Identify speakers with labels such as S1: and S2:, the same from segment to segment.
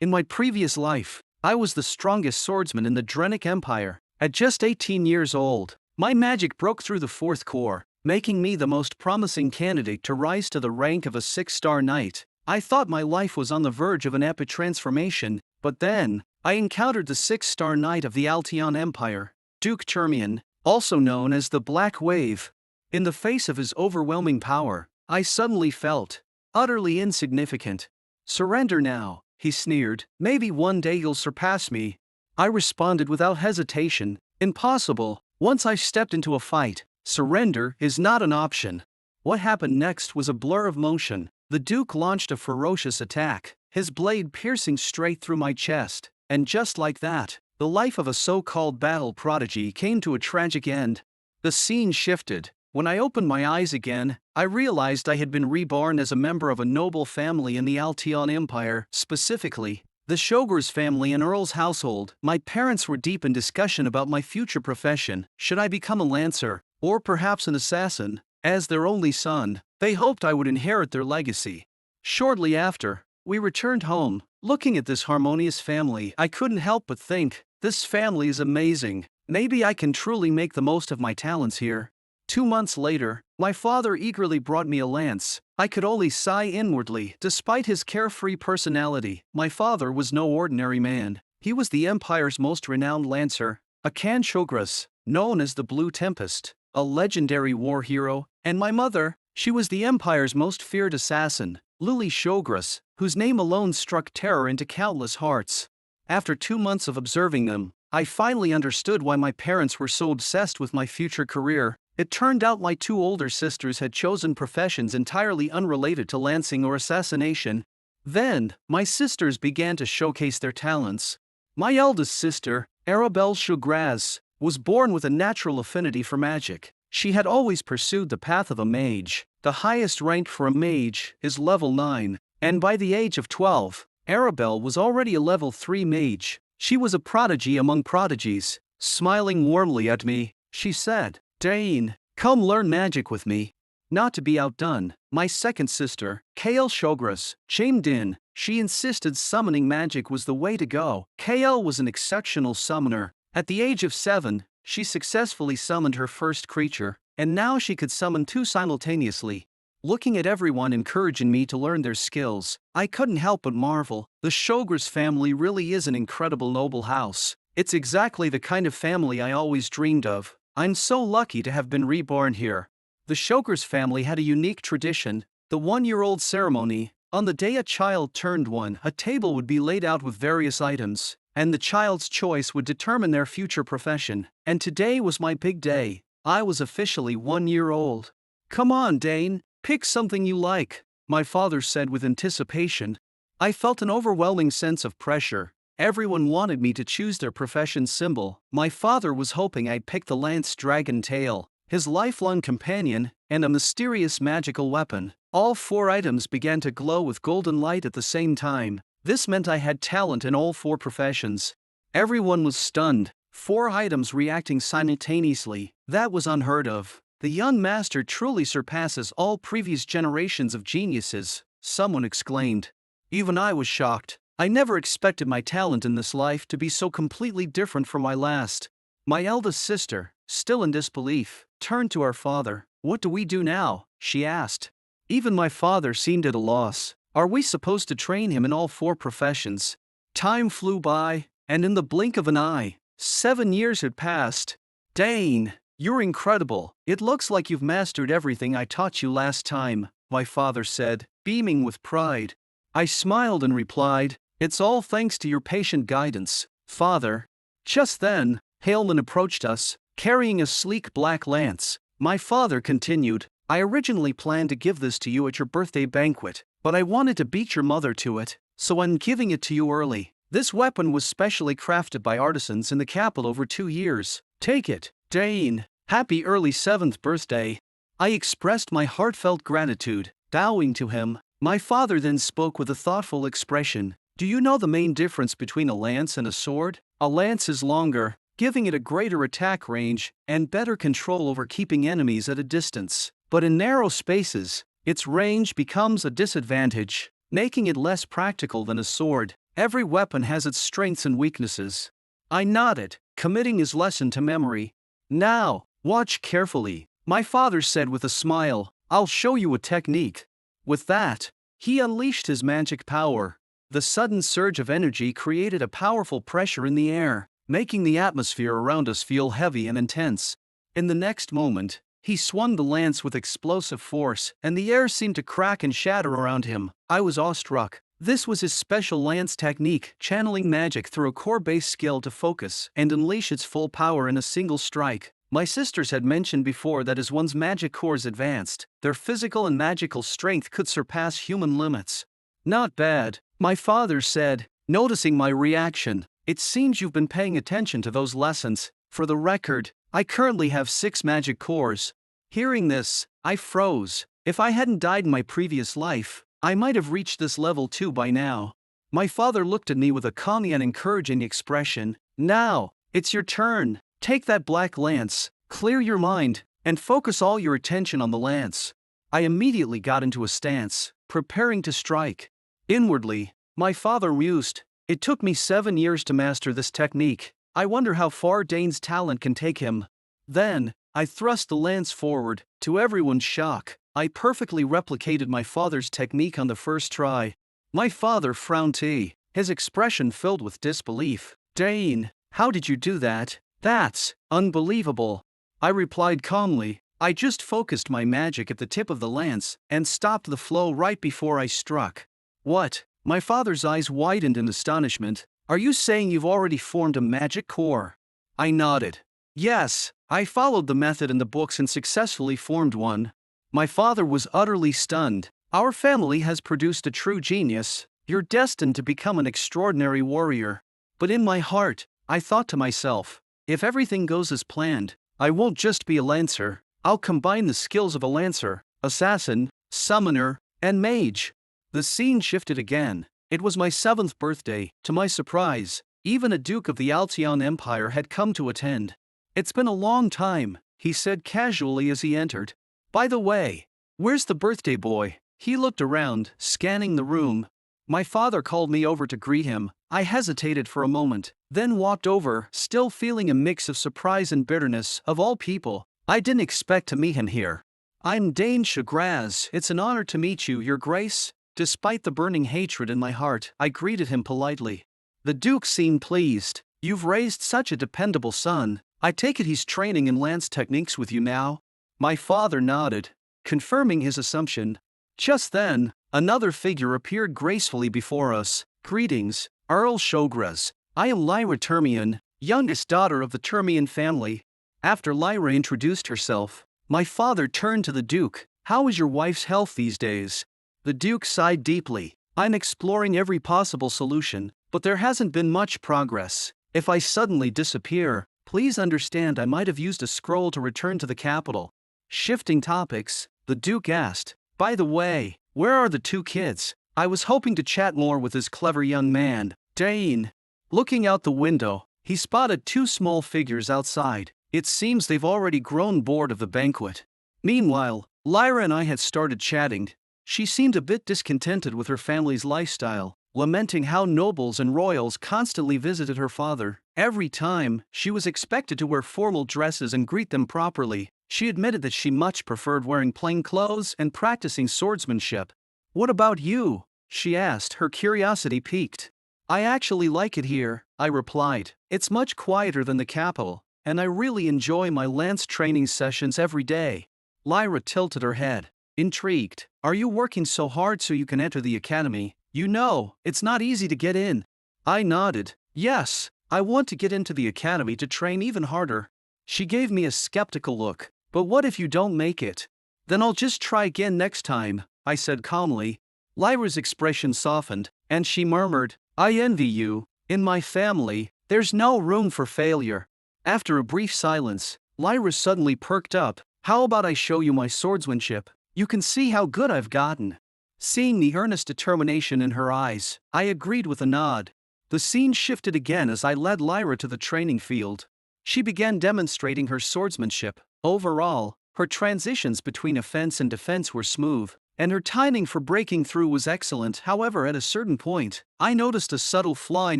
S1: In my previous life, I was the strongest swordsman in the Drenic Empire. At just 18 years old, my magic broke through the fourth core, making me the most promising candidate to rise to the rank of a 6-star knight. I thought my life was on the verge of an epic transformation, but then, I encountered the 6-star knight of the Alteon Empire, Duke Termian, also known as the Black Wave. In the face of his overwhelming power, I suddenly felt utterly insignificant. "Surrender now," he sneered. "Maybe one day you'll surpass me." I responded without hesitation, "Impossible. Once I stepped into a fight, surrender is not an option." What happened next was a blur of motion. The Duke launched a ferocious attack, his blade piercing straight through my chest, and just like that, the life of a so-called battle prodigy came to a tragic end. The scene shifted. When I opened my eyes again, I realized I had been reborn as a member of a noble family in the Alteon Empire, specifically the Shogras family and Earl's household. My parents were deep in discussion about my future profession. Should I become a lancer, or perhaps an assassin? As their only son, they hoped I would inherit their legacy. Shortly after, we returned home. Looking at this harmonious family, I couldn't help but think, this family is amazing. Maybe I can truly make the most of my talents here. 2 months later, my father eagerly brought me a lance. I could only sigh inwardly. Despite his carefree personality, my father was no ordinary man. He was the Empire's most renowned lancer, a Dane Shogras, known as the Blue Tempest, a legendary war hero, and my mother, she was the Empire's most feared assassin, Lily Shogras, whose name alone struck terror into countless hearts. After 2 months of observing them, I finally understood why my parents were so obsessed with my future career. It turned out my 2 older sisters had chosen professions entirely unrelated to lancing or assassination. Then, my sisters began to showcase their talents. My eldest sister, Dane Shogras, was born with a natural affinity for magic. She had always pursued the path of a mage. The highest rank for a mage is level 9, and by the age of 12, Arabelle was already a level 3 mage. She was a prodigy among prodigies. Smiling warmly at me, she said, "Dane, come learn magic with me." Not to be outdone, my second sister, Dane Shogras, chimed in. She insisted summoning magic was the way to go. Dane was an exceptional summoner. At the age of 7, she successfully summoned her first creature, and now she could summon 2 simultaneously. Looking at everyone encouraging me to learn their skills, I couldn't help but marvel. The Shogras family really is an incredible noble house. It's exactly the kind of family I always dreamed of. I'm so lucky to have been reborn here. The Shogras family had a unique tradition, the 1-year-old ceremony. On the day a child turned 1, a table would be laid out with various items, and the child's choice would determine their future profession. And today was my big day. I was officially 1 year old. "Come on, Dane, pick something you like," my father said with anticipation. I felt an overwhelming sense of pressure. Everyone wanted me to choose their profession symbol. My father was hoping I'd pick the lance dragon tail, his lifelong companion, and a mysterious magical weapon. All 4 items began to glow with golden light at the same time. This meant I had talent in all 4 professions. Everyone was stunned. 4 items reacting simultaneously. That was unheard of. The young master truly surpasses all previous generations of geniuses, someone exclaimed. Even I was shocked. I never expected my talent in this life to be so completely different from my last. My eldest sister, still in disbelief, turned to our father. "What do we do now?" she asked. Even my father seemed at a loss. Are we supposed to train him in all 4 professions? Time flew by, and in the blink of an eye, 7 years had passed. "Dane, you're incredible. It looks like you've mastered everything I taught you last time," my father said, beaming with pride. I smiled and replied, "It's all thanks to your patient guidance, Father." Just then, Haleman approached us, carrying a sleek black lance. My father continued, "I originally planned to give this to you at your birthday banquet, but I wanted to beat your mother to it, so I'm giving it to you early. This weapon was specially crafted by artisans in the capital over 2 years. Take it, Dane. Happy early 7th birthday." I expressed my heartfelt gratitude, bowing to him. My father then spoke with a thoughtful expression. "Do you know the main difference between a lance and a sword? A lance is longer, giving it a greater attack range and better control over keeping enemies at a distance. But in narrow spaces, its range becomes a disadvantage, making it less practical than a sword. Every weapon has its strengths and weaknesses. I nodded, committing his lesson to memory. Now, watch carefully, my father said with a smile. I'll show you a technique. With that, he unleashed his magic power. The sudden surge of energy created a powerful pressure in the air, making the atmosphere around us feel heavy and intense. In the next moment, he swung the lance with explosive force, and the air seemed to crack and shatter around him. I was awestruck. This was his special lance technique, channeling magic through a core-based skill to focus and unleash its full power in a single strike. My sisters had mentioned before that as one's magic cores advanced, their physical and magical strength could surpass human limits. Not bad, my father said, noticing my reaction. It seems you've been paying attention to those lessons. For the record, I currently have 6 magic cores. Hearing this, I froze. If I hadn't died in my previous life, I might have reached this level too by now. My father looked at me with a calm and encouraging expression. Now, it's your turn. Take that black lance, clear your mind, and focus all your attention on the lance. I immediately got into a stance, preparing to strike. Inwardly, my father mused. It took me 7 years to master this technique. I wonder how far Dane's talent can take him. Then, I thrust the lance forward. To everyone's shock, I perfectly replicated my father's technique on the first try. My father frowned too, his expression filled with disbelief. Dane, how did you do that? That's unbelievable. I replied calmly. I just focused my magic at the tip of the lance and stopped the flow right before I struck. What? My father's eyes widened in astonishment. Are you saying you've already formed a magic core? I nodded. Yes, I followed the method in the books and successfully formed one. My father was utterly stunned. Our family has produced a true genius. You're destined to become an extraordinary warrior. But in my heart, I thought to myself, if everything goes as planned, I won't just be a lancer. I'll combine the skills of a lancer, assassin, summoner, and mage. The scene shifted again. It was my 7th birthday. To my surprise, even a Duke of the Alteon Empire had come to attend. It's been a long time, he said casually as he entered. By the way, where's the birthday boy? He looked around, scanning the room. My father called me over to greet him. I hesitated for a moment, then walked over, still feeling a mix of surprise and bitterness. Of all people, I didn't expect to meet him here. I'm Dane Shogras. It's an honor to meet you, Your Grace. Despite the burning hatred in my heart, I greeted him politely. The Duke seemed pleased. You've raised such a dependable son. I take it he's training in lance techniques with you now? My father nodded, confirming his assumption. Just then, another figure appeared gracefully before us. Greetings, Earl Shogras. I am Lyra Termian, youngest daughter of the Termian family. After Lyra introduced herself, my father turned to the Duke. How is your wife's health these days? The Duke sighed deeply. I'm exploring every possible solution, but there hasn't been much progress. If I suddenly disappear, please understand I might have used a scroll to return to the capital. Shifting topics, the Duke asked, by the way, where are the 2 kids? I was hoping to chat more with this clever young man. Dane. Looking out the window, he spotted 2 small figures outside. It seems they've already grown bored of the banquet. Meanwhile, Lyra and I had started chatting. She seemed a bit discontented with her family's lifestyle, lamenting how nobles and royals constantly visited her father. Every time, she was expected to wear formal dresses and greet them properly. She admitted that she much preferred wearing plain clothes and practicing swordsmanship. What about you? She asked, her curiosity piqued. I actually like it here, I replied. It's much quieter than the capital, and I really enjoy my lance training sessions every day. Lyra tilted her head, intrigued. Are you working so hard so you can enter the academy? You know, it's not easy to get in. I nodded. Yes, I want to get into the academy to train even harder. She gave me a skeptical look. But what if you don't make it? Then I'll just try again next time, I said calmly. Lyra's expression softened, and she murmured, I envy you. In my family, there's no room for failure. After a brief silence, Lyra suddenly perked up. How about I show you my swordsmanship? You can see how good I've gotten. Seeing the earnest determination in her eyes, I agreed with a nod. The scene shifted again as I led Lyra to the training field. She began demonstrating her swordsmanship. Overall, her transitions between offense and defense were smooth, and her timing for breaking through was excellent. However, at a certain point, I noticed a subtle flaw in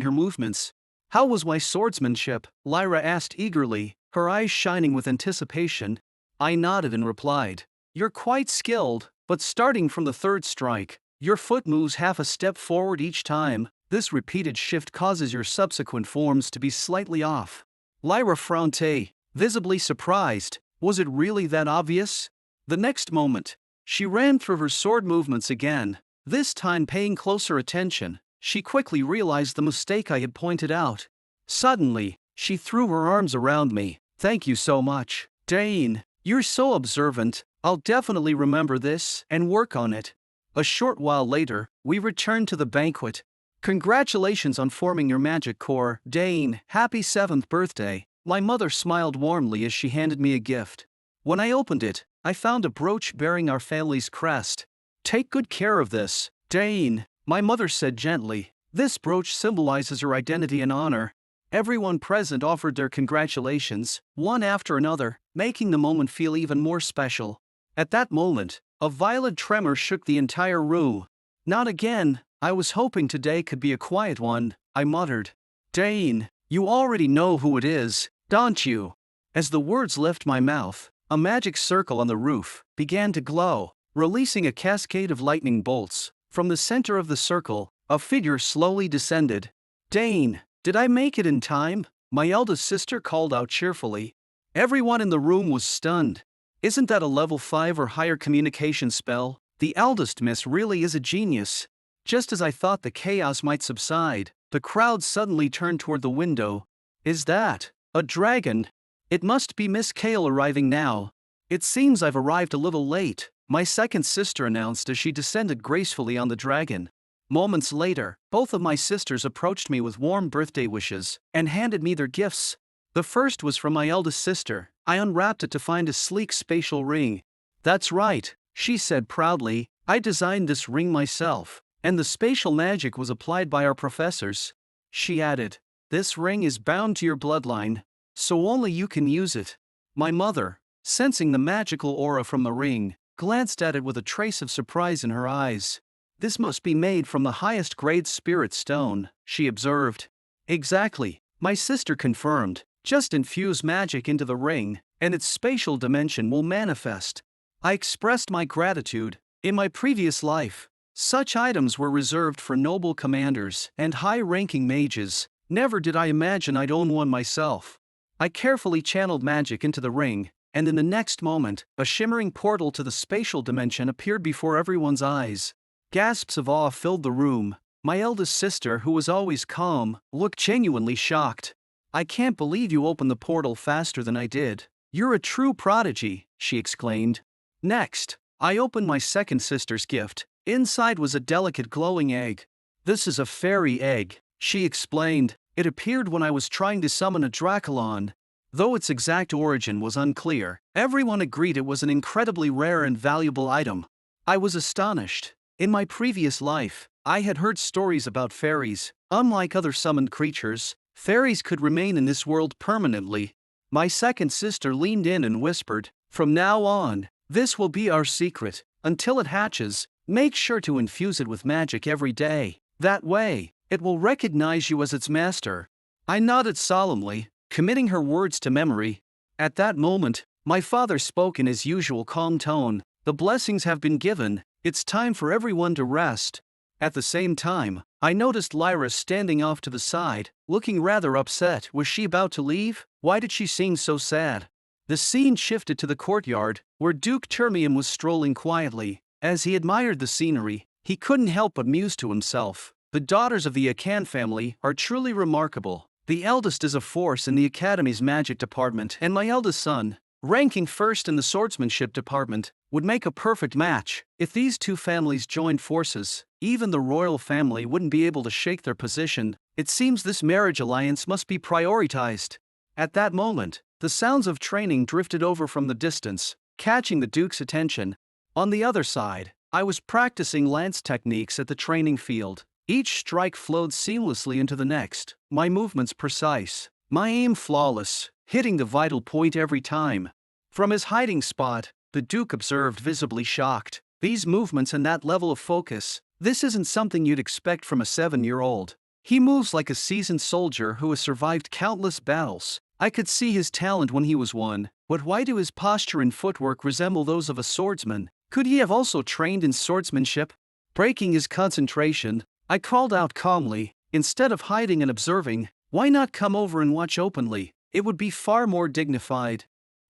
S1: her movements. "How was my swordsmanship?" Lyra asked eagerly, her eyes shining with anticipation. I nodded and replied, "You're quite skilled, but starting from the third strike, your foot moves half a step forward each time. This repeated shift causes your subsequent forms to be slightly off." Lyra frowned, visibly surprised. Was it really that obvious? The next moment, she ran through her sword movements again, this time paying closer attention. She quickly realized the mistake I had pointed out. Suddenly, she threw her arms around me. "Thank you so much, Dane. You're so observant. I'll definitely remember this and work on it." A short while later, we returned to the banquet. "Congratulations on forming your magic core, Dane. Happy 7th birthday." My mother smiled warmly as she handed me a gift. When I opened it, I found a brooch bearing our family's crest. "Take good care of this, Dane," my mother said gently. "This brooch symbolizes her identity and honor." Everyone present offered their congratulations, one after another, making the moment feel even more special. At that moment, a violent tremor shook the entire room. "Not again. I was hoping today could be a quiet one," I muttered. "Dane, you already know who it is, don't you?" As the words left my mouth, a magic circle on the roof began to glow, releasing a cascade of lightning bolts. From the center of the circle, a figure slowly descended. "Dane, did I make it in time?" my eldest sister called out cheerfully. Everyone in the room was stunned. "Isn't that a level 5 or higher communication spell? The eldest miss really is a genius." Just as I thought the chaos might subside, the crowd suddenly turned toward the window. "Is that a dragon? It must be Miss Kale arriving now." "It seems I've arrived a little late," my second sister announced as she descended gracefully on the dragon. Moments later, both of my sisters approached me with warm birthday wishes and handed me their gifts. The first was from my eldest sister. I unwrapped it to find a sleek spatial ring. "That's right," she said proudly. "I designed this ring myself, and the spatial magic was applied by our professors." She added, "This ring is bound to your bloodline, so only you can use it." My mother, sensing the magical aura from the ring, glanced at it with a trace of surprise in her eyes. "This must be made from the highest grade spirit stone," she observed. "Exactly," my sister confirmed. "Just infuse magic into the ring, and its spatial dimension will manifest." I expressed my gratitude. In my previous life, such items were reserved for noble commanders and high-ranking mages. Never did I imagine I'd own one myself. I carefully channeled magic into the ring, and in the next moment, a shimmering portal to the spatial dimension appeared before everyone's eyes. Gasps of awe filled the room. My eldest sister, who was always calm, looked genuinely shocked. "I can't believe you opened the portal faster than I did. You're a true prodigy," she exclaimed. Next, I opened my second sister's gift. Inside was a delicate glowing egg. "This is a fairy egg," she explained. "It appeared when I was trying to summon a Draculon." Though its exact origin was unclear, everyone agreed it was an incredibly rare and valuable item. I was astonished. In my previous life, I had heard stories about fairies. Unlike other summoned creatures, fairies could remain in this world permanently. My second sister leaned in and whispered, "From now on, this will be our secret. Until it hatches, make sure to infuse it with magic every day. That way, it will recognize you as its master." I nodded solemnly, committing her words to memory. At that moment, my father spoke in his usual calm tone. "The blessings have been given. It's time for everyone to rest." At the same time, I noticed Lyra standing off to the side, looking rather upset. Was she about to leave? Why did she seem so sad? The scene shifted to the courtyard, where Duke Termium was strolling quietly. As he admired the scenery, he couldn't help but muse to himself. "The daughters of the Akan family are truly remarkable. The eldest is a force in the Academy's magic department, and my eldest son, ranking first in the swordsmanship department, would make a perfect match. If these two families joined forces, even the royal family wouldn't be able to shake their position. It seems this marriage alliance must be prioritized." At that moment, the sounds of training drifted over from the distance, catching the Duke's attention. On the other side, I was practicing lance techniques at the training field. Each strike flowed seamlessly into the next, my movements precise, my aim flawless, hitting the vital point every time. From his hiding spot, the Duke observed, visibly shocked. These movements and that level of focus, this isn't something you'd expect from a 7-year-old. He moves like a seasoned soldier who has survived countless battles. I could see his talent when he was one, but why do his posture and footwork resemble those of a swordsman? Could he have also trained in swordsmanship? Breaking his concentration, I called out calmly, instead of hiding and observing, why not come over and watch openly? It would be far more dignified.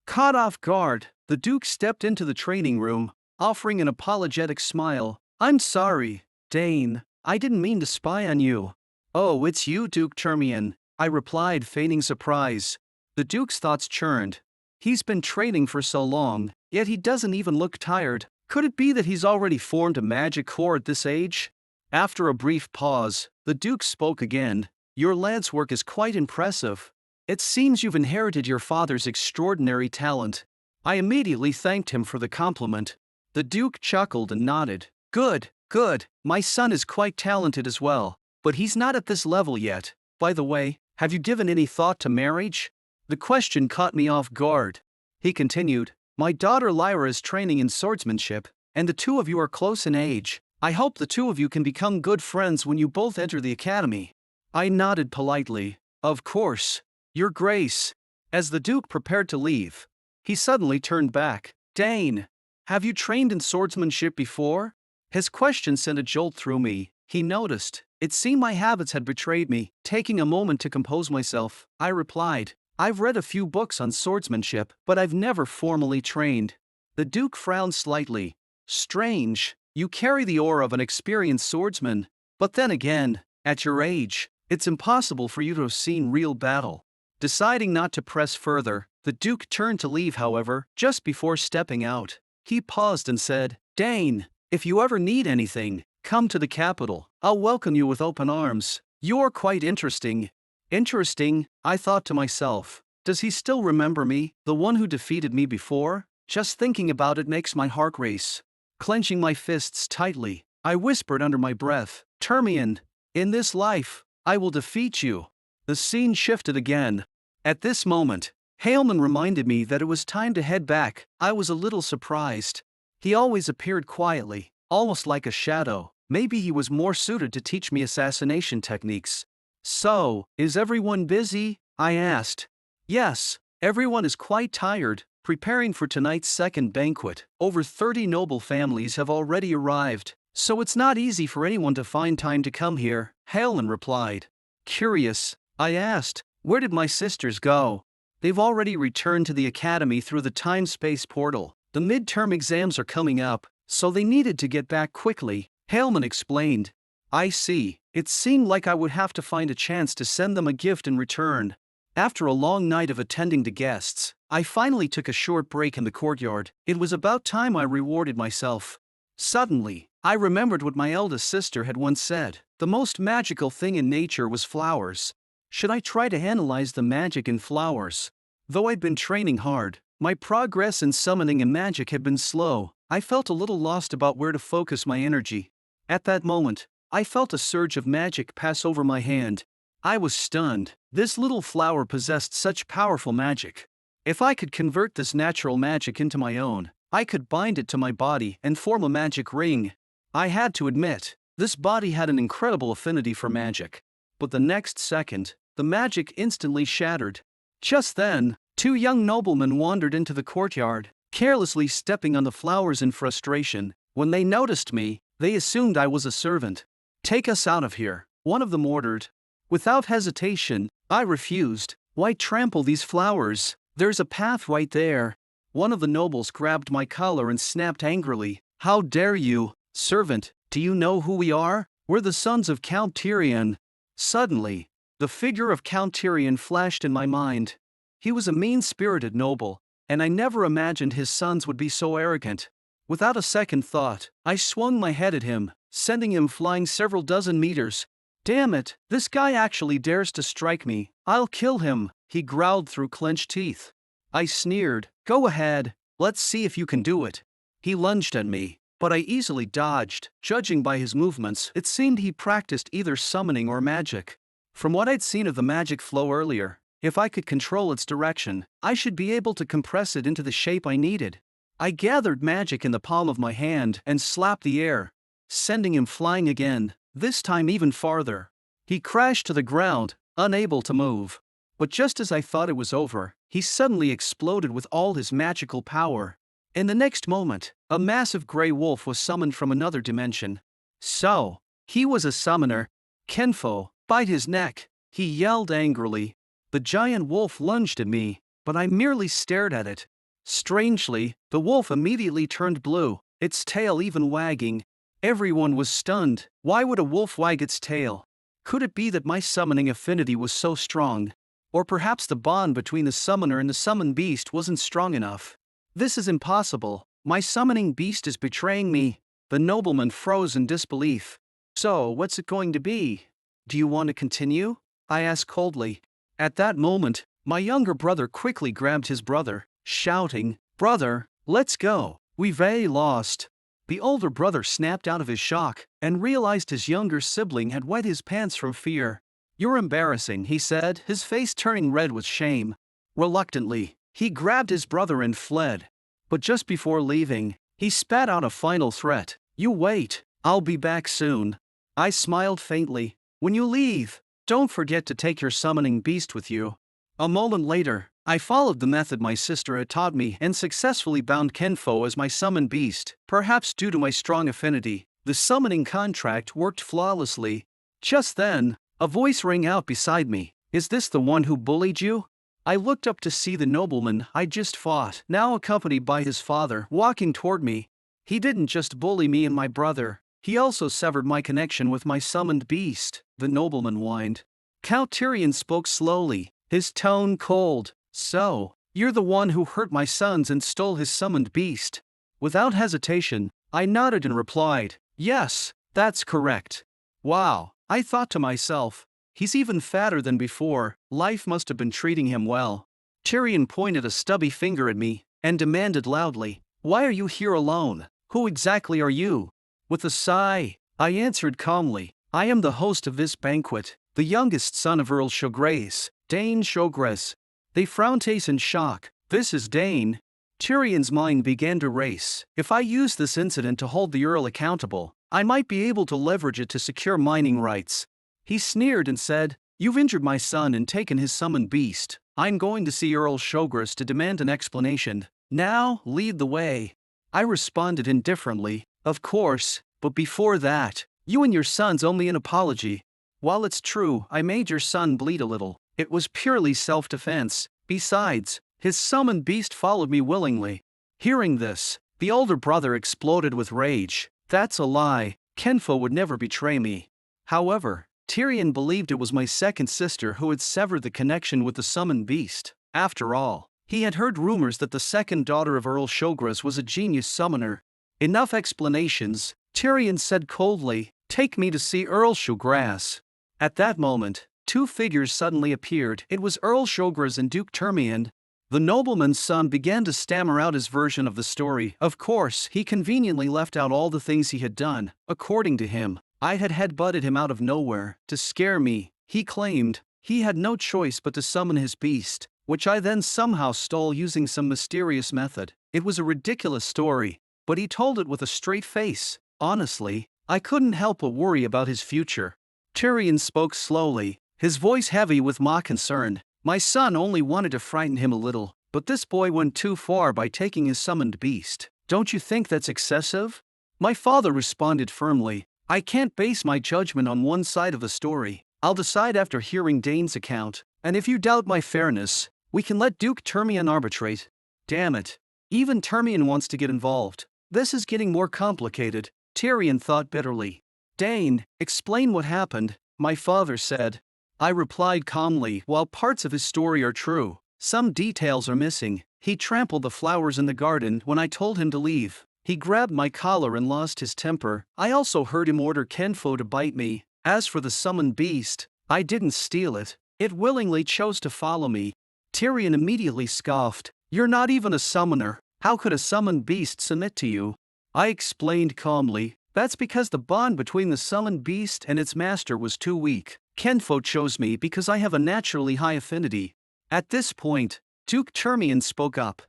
S1: Caught off guard, the Duke stepped into the training room, offering an apologetic smile. I'm sorry, Dane, I didn't mean to spy on you. Oh, it's you, Duke Termian, I replied, feigning surprise. The Duke's thoughts churned. He's been training for so long, yet he doesn't even look tired. Could it be that he's already formed a magic core at this age? After a brief pause, the Duke spoke again. Your lance work is quite impressive. It seems you've inherited your father's extraordinary talent. I immediately thanked him for the compliment. The Duke chuckled and nodded. Good, good, my son is quite talented as well, but he's not at this level yet. By the way, have you given any thought to marriage? The question caught me off guard. He continued, my daughter Lyra is training in swordsmanship, and the two of you are close in age. I hope the two of you can become good friends when you both enter the academy. I nodded politely. Of course, Your Grace. As the Duke prepared to leave, he suddenly turned back. Dane, have you trained in swordsmanship before? His question sent a jolt through me. He noticed. It seemed my habits had betrayed me. Taking a moment to compose myself, I replied, I've read a few books on swordsmanship, but I've never formally trained. The Duke frowned slightly. Strange, you carry the aura of an experienced swordsman. But then again, at your age, it's impossible for you to have seen real battle. Deciding not to press further, the Duke turned to leave. However, just before stepping out, he paused and said, Dane, if you ever need anything, come to the capital. I'll welcome you with open arms. You're quite interesting. Interesting, I thought to myself. Does he still remember me, the one who defeated me before? Just thinking about it makes my heart race. Clenching my fists tightly, I whispered under my breath, Termian, in this life, I will defeat you. The scene shifted again. At this moment, Haleman reminded me that it was time to head back. I was a little surprised. He always appeared quietly, almost like a shadow. Maybe he was more suited to teach me assassination techniques. So, is everyone busy? I asked. Yes, everyone is quite tired, preparing for tonight's second banquet. Over 30 noble families have already arrived, so it's not easy for anyone to find time to come here, Haleman replied. Curious, I asked, where did my sisters go? They've already returned to the academy through the time-space portal. The midterm exams are coming up, so they needed to get back quickly, Haleman explained. I see, it seemed like I would have to find a chance to send them a gift in return. After a long night of attending to guests, I finally took a short break in the courtyard. It was about time I rewarded myself. Suddenly, I remembered what my eldest sister had once said. The most magical thing in nature was flowers. Should I try to analyze the magic in flowers? Though I'd been training hard, my progress in summoning and magic had been slow. I felt a little lost about where to focus my energy. At that moment, I felt a surge of magic pass over my hand. I was stunned. This little flower possessed such powerful magic. If I could convert this natural magic into my own, I could bind it to my body and form a magic ring. I had to admit, this body had an incredible affinity for magic. But the next second, the magic instantly shattered. Just then, two young noblemen wandered into the courtyard, carelessly stepping on the flowers in frustration. When they noticed me, they assumed I was a servant. Take us out of here, one of them ordered. Without hesitation, I refused. Why trample these flowers? There's a path right there. One of the nobles grabbed my collar and snapped angrily. How dare you, servant? Do you know who we are? We're the sons of Count Tyrion. Suddenly, the figure of Count Tyrion flashed in my mind. He was a mean-spirited noble, and I never imagined his sons would be so arrogant. Without a second thought, I swung my head at him, sending him flying several dozen meters. Damn it, this guy actually dares to strike me. I'll kill him, he growled through clenched teeth. I sneered, go ahead, let's see if you can do it. He lunged at me, but I easily dodged. Judging by his movements, it seemed he practiced either summoning or magic. From what I'd seen of the magic flow earlier, if I could control its direction, I should be able to compress it into the shape I needed. I gathered magic in the palm of my hand and slapped the air, sending him flying again, this time even farther. He crashed to the ground, unable to move. But just as I thought it was over, he suddenly exploded with all his magical power. In the next moment, a massive gray wolf was summoned from another dimension. So, he was a summoner. Kenfo, bite his neck, he yelled angrily. The giant wolf lunged at me, but I merely stared at it. Strangely, the wolf immediately turned blue, its tail even wagging. Everyone was stunned. Why would a wolf wag its tail? Could it be that my summoning affinity was so strong? Or perhaps the bond between the summoner and the summoned beast wasn't strong enough? This is impossible. My summoning beast is betraying me. The nobleman froze in disbelief. So, what's it going to be? Do you want to continue? I asked coldly. At that moment, my younger brother quickly grabbed his brother, shouting, "Brother, let's go. We've lost." The older brother snapped out of his shock and realized his younger sibling had wet his pants from fear. "You're embarrassing," he said, his face turning red with shame. Reluctantly, he grabbed his brother and fled. But just before leaving, he spat out a final threat. "You wait, I'll be back soon." I smiled faintly. "When you leave, don't forget to take your summoning beast with you." A moment later, I followed the method my sister had taught me and successfully bound Kenfo as my summoned beast. Perhaps due to my strong affinity, the summoning contract worked flawlessly. Just then, a voice rang out beside me. "Is this the one who bullied you?" I looked up to see the nobleman I'd just fought, now accompanied by his father, walking toward me. "He didn't just bully me and my brother, he also severed my connection with my summoned beast," the nobleman whined. Count Tyrion spoke slowly, his tone cold. "So, you're the one who hurt my sons and stole his summoned beast?" Without hesitation, I nodded and replied, "Yes, that's correct." Wow, I thought to myself, he's even fatter than before, life must have been treating him well. Tyrion pointed a stubby finger at me and demanded loudly, "Why are you here alone? Who exactly are you?" With a sigh, I answered calmly, "I am the host of this banquet, the youngest son of Earl Shogras, Dane Shogras." They frowned in shock. "This is Dane." Tyrion's mind began to race. If I used this incident to hold the Earl accountable, I might be able to leverage it to secure mining rights. He sneered and said, "You've injured my son and taken his summoned beast. I'm going to see Earl Shogras to demand an explanation. Now, lead the way." I responded indifferently, "Of course, but before that, you and your sons owe me an apology. While it's true I made your son bleed a little, it was purely self-defense. Besides, his summoned beast followed me willingly." Hearing this, the older brother exploded with rage. "That's a lie. Kenfo would never betray me." However, Tyrion believed it was my second sister who had severed the connection with the summoned beast. After all, he had heard rumors that the second daughter of Earl Shogras was a genius summoner. "Enough explanations," Tyrion said coldly. "Take me to see Earl Shogras." At that moment, two figures suddenly appeared. It was Earl Shogras and Duke Termian. The nobleman's son began to stammer out his version of the story. Of course, he conveniently left out all the things he had done. According to him, I had headbutted him out of nowhere to scare me. He claimed he had no choice but to summon his beast, which I then somehow stole using some mysterious method. It was a ridiculous story, but he told it with a straight face. Honestly, I couldn't help but worry about his future. Tyrion spoke slowly, his voice heavy with mock concern. "My son only wanted to frighten him a little, but this boy went too far by taking his summoned beast. Don't you think that's excessive?" My father responded firmly, "I can't base my judgment on one side of the story. I'll decide after hearing Dane's account, and if you doubt my fairness, we can let Duke Termian arbitrate." Damn it. Even Termian wants to get involved. This is getting more complicated, Tyrion thought bitterly. "Dane, explain what happened," my father said. I replied calmly, "While parts of his story are true, some details are missing. He trampled the flowers in the garden when I told him to leave. He grabbed my collar and lost his temper. I also heard him order Kenfo to bite me. As for the summoned beast, I didn't steal it. It willingly chose to follow me." Tyrion immediately scoffed. "You're not even a summoner. How could a summoned beast submit to you?" I explained calmly, "That's because the bond between the summoned beast and its master was too weak. Kenfo chose me because I have a naturally high affinity." At this point, Duke Termian spoke up.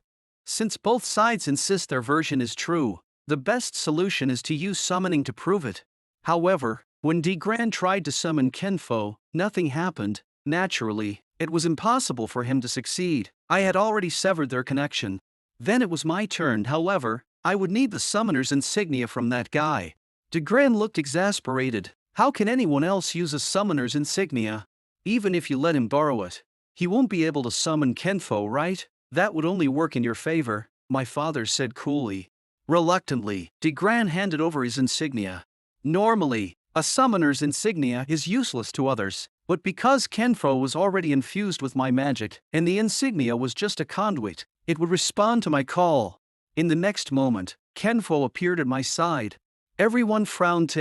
S1: Since both sides insist their version is true, the best solution is to use summoning to prove it. However, when Degran tried to summon Kenfo, nothing happened. Naturally, it was impossible for him to succeed. I had already severed their connection. Then it was my turn. However, I would need the summoner's insignia from that guy. Degran looked exasperated. How can anyone else use a summoner's insignia? Even if you let him borrow it, he won't be able to summon Kenfo, right? That would only work in your favor, my father said coolly. Reluctantly, Degran handed over his insignia. Normally, a summoner's insignia is useless to others, but because Kenfo was already infused with my magic, and the insignia was just a conduit, it would respond to my call. In the next moment, Kenfo appeared at my side. Everyone frowned,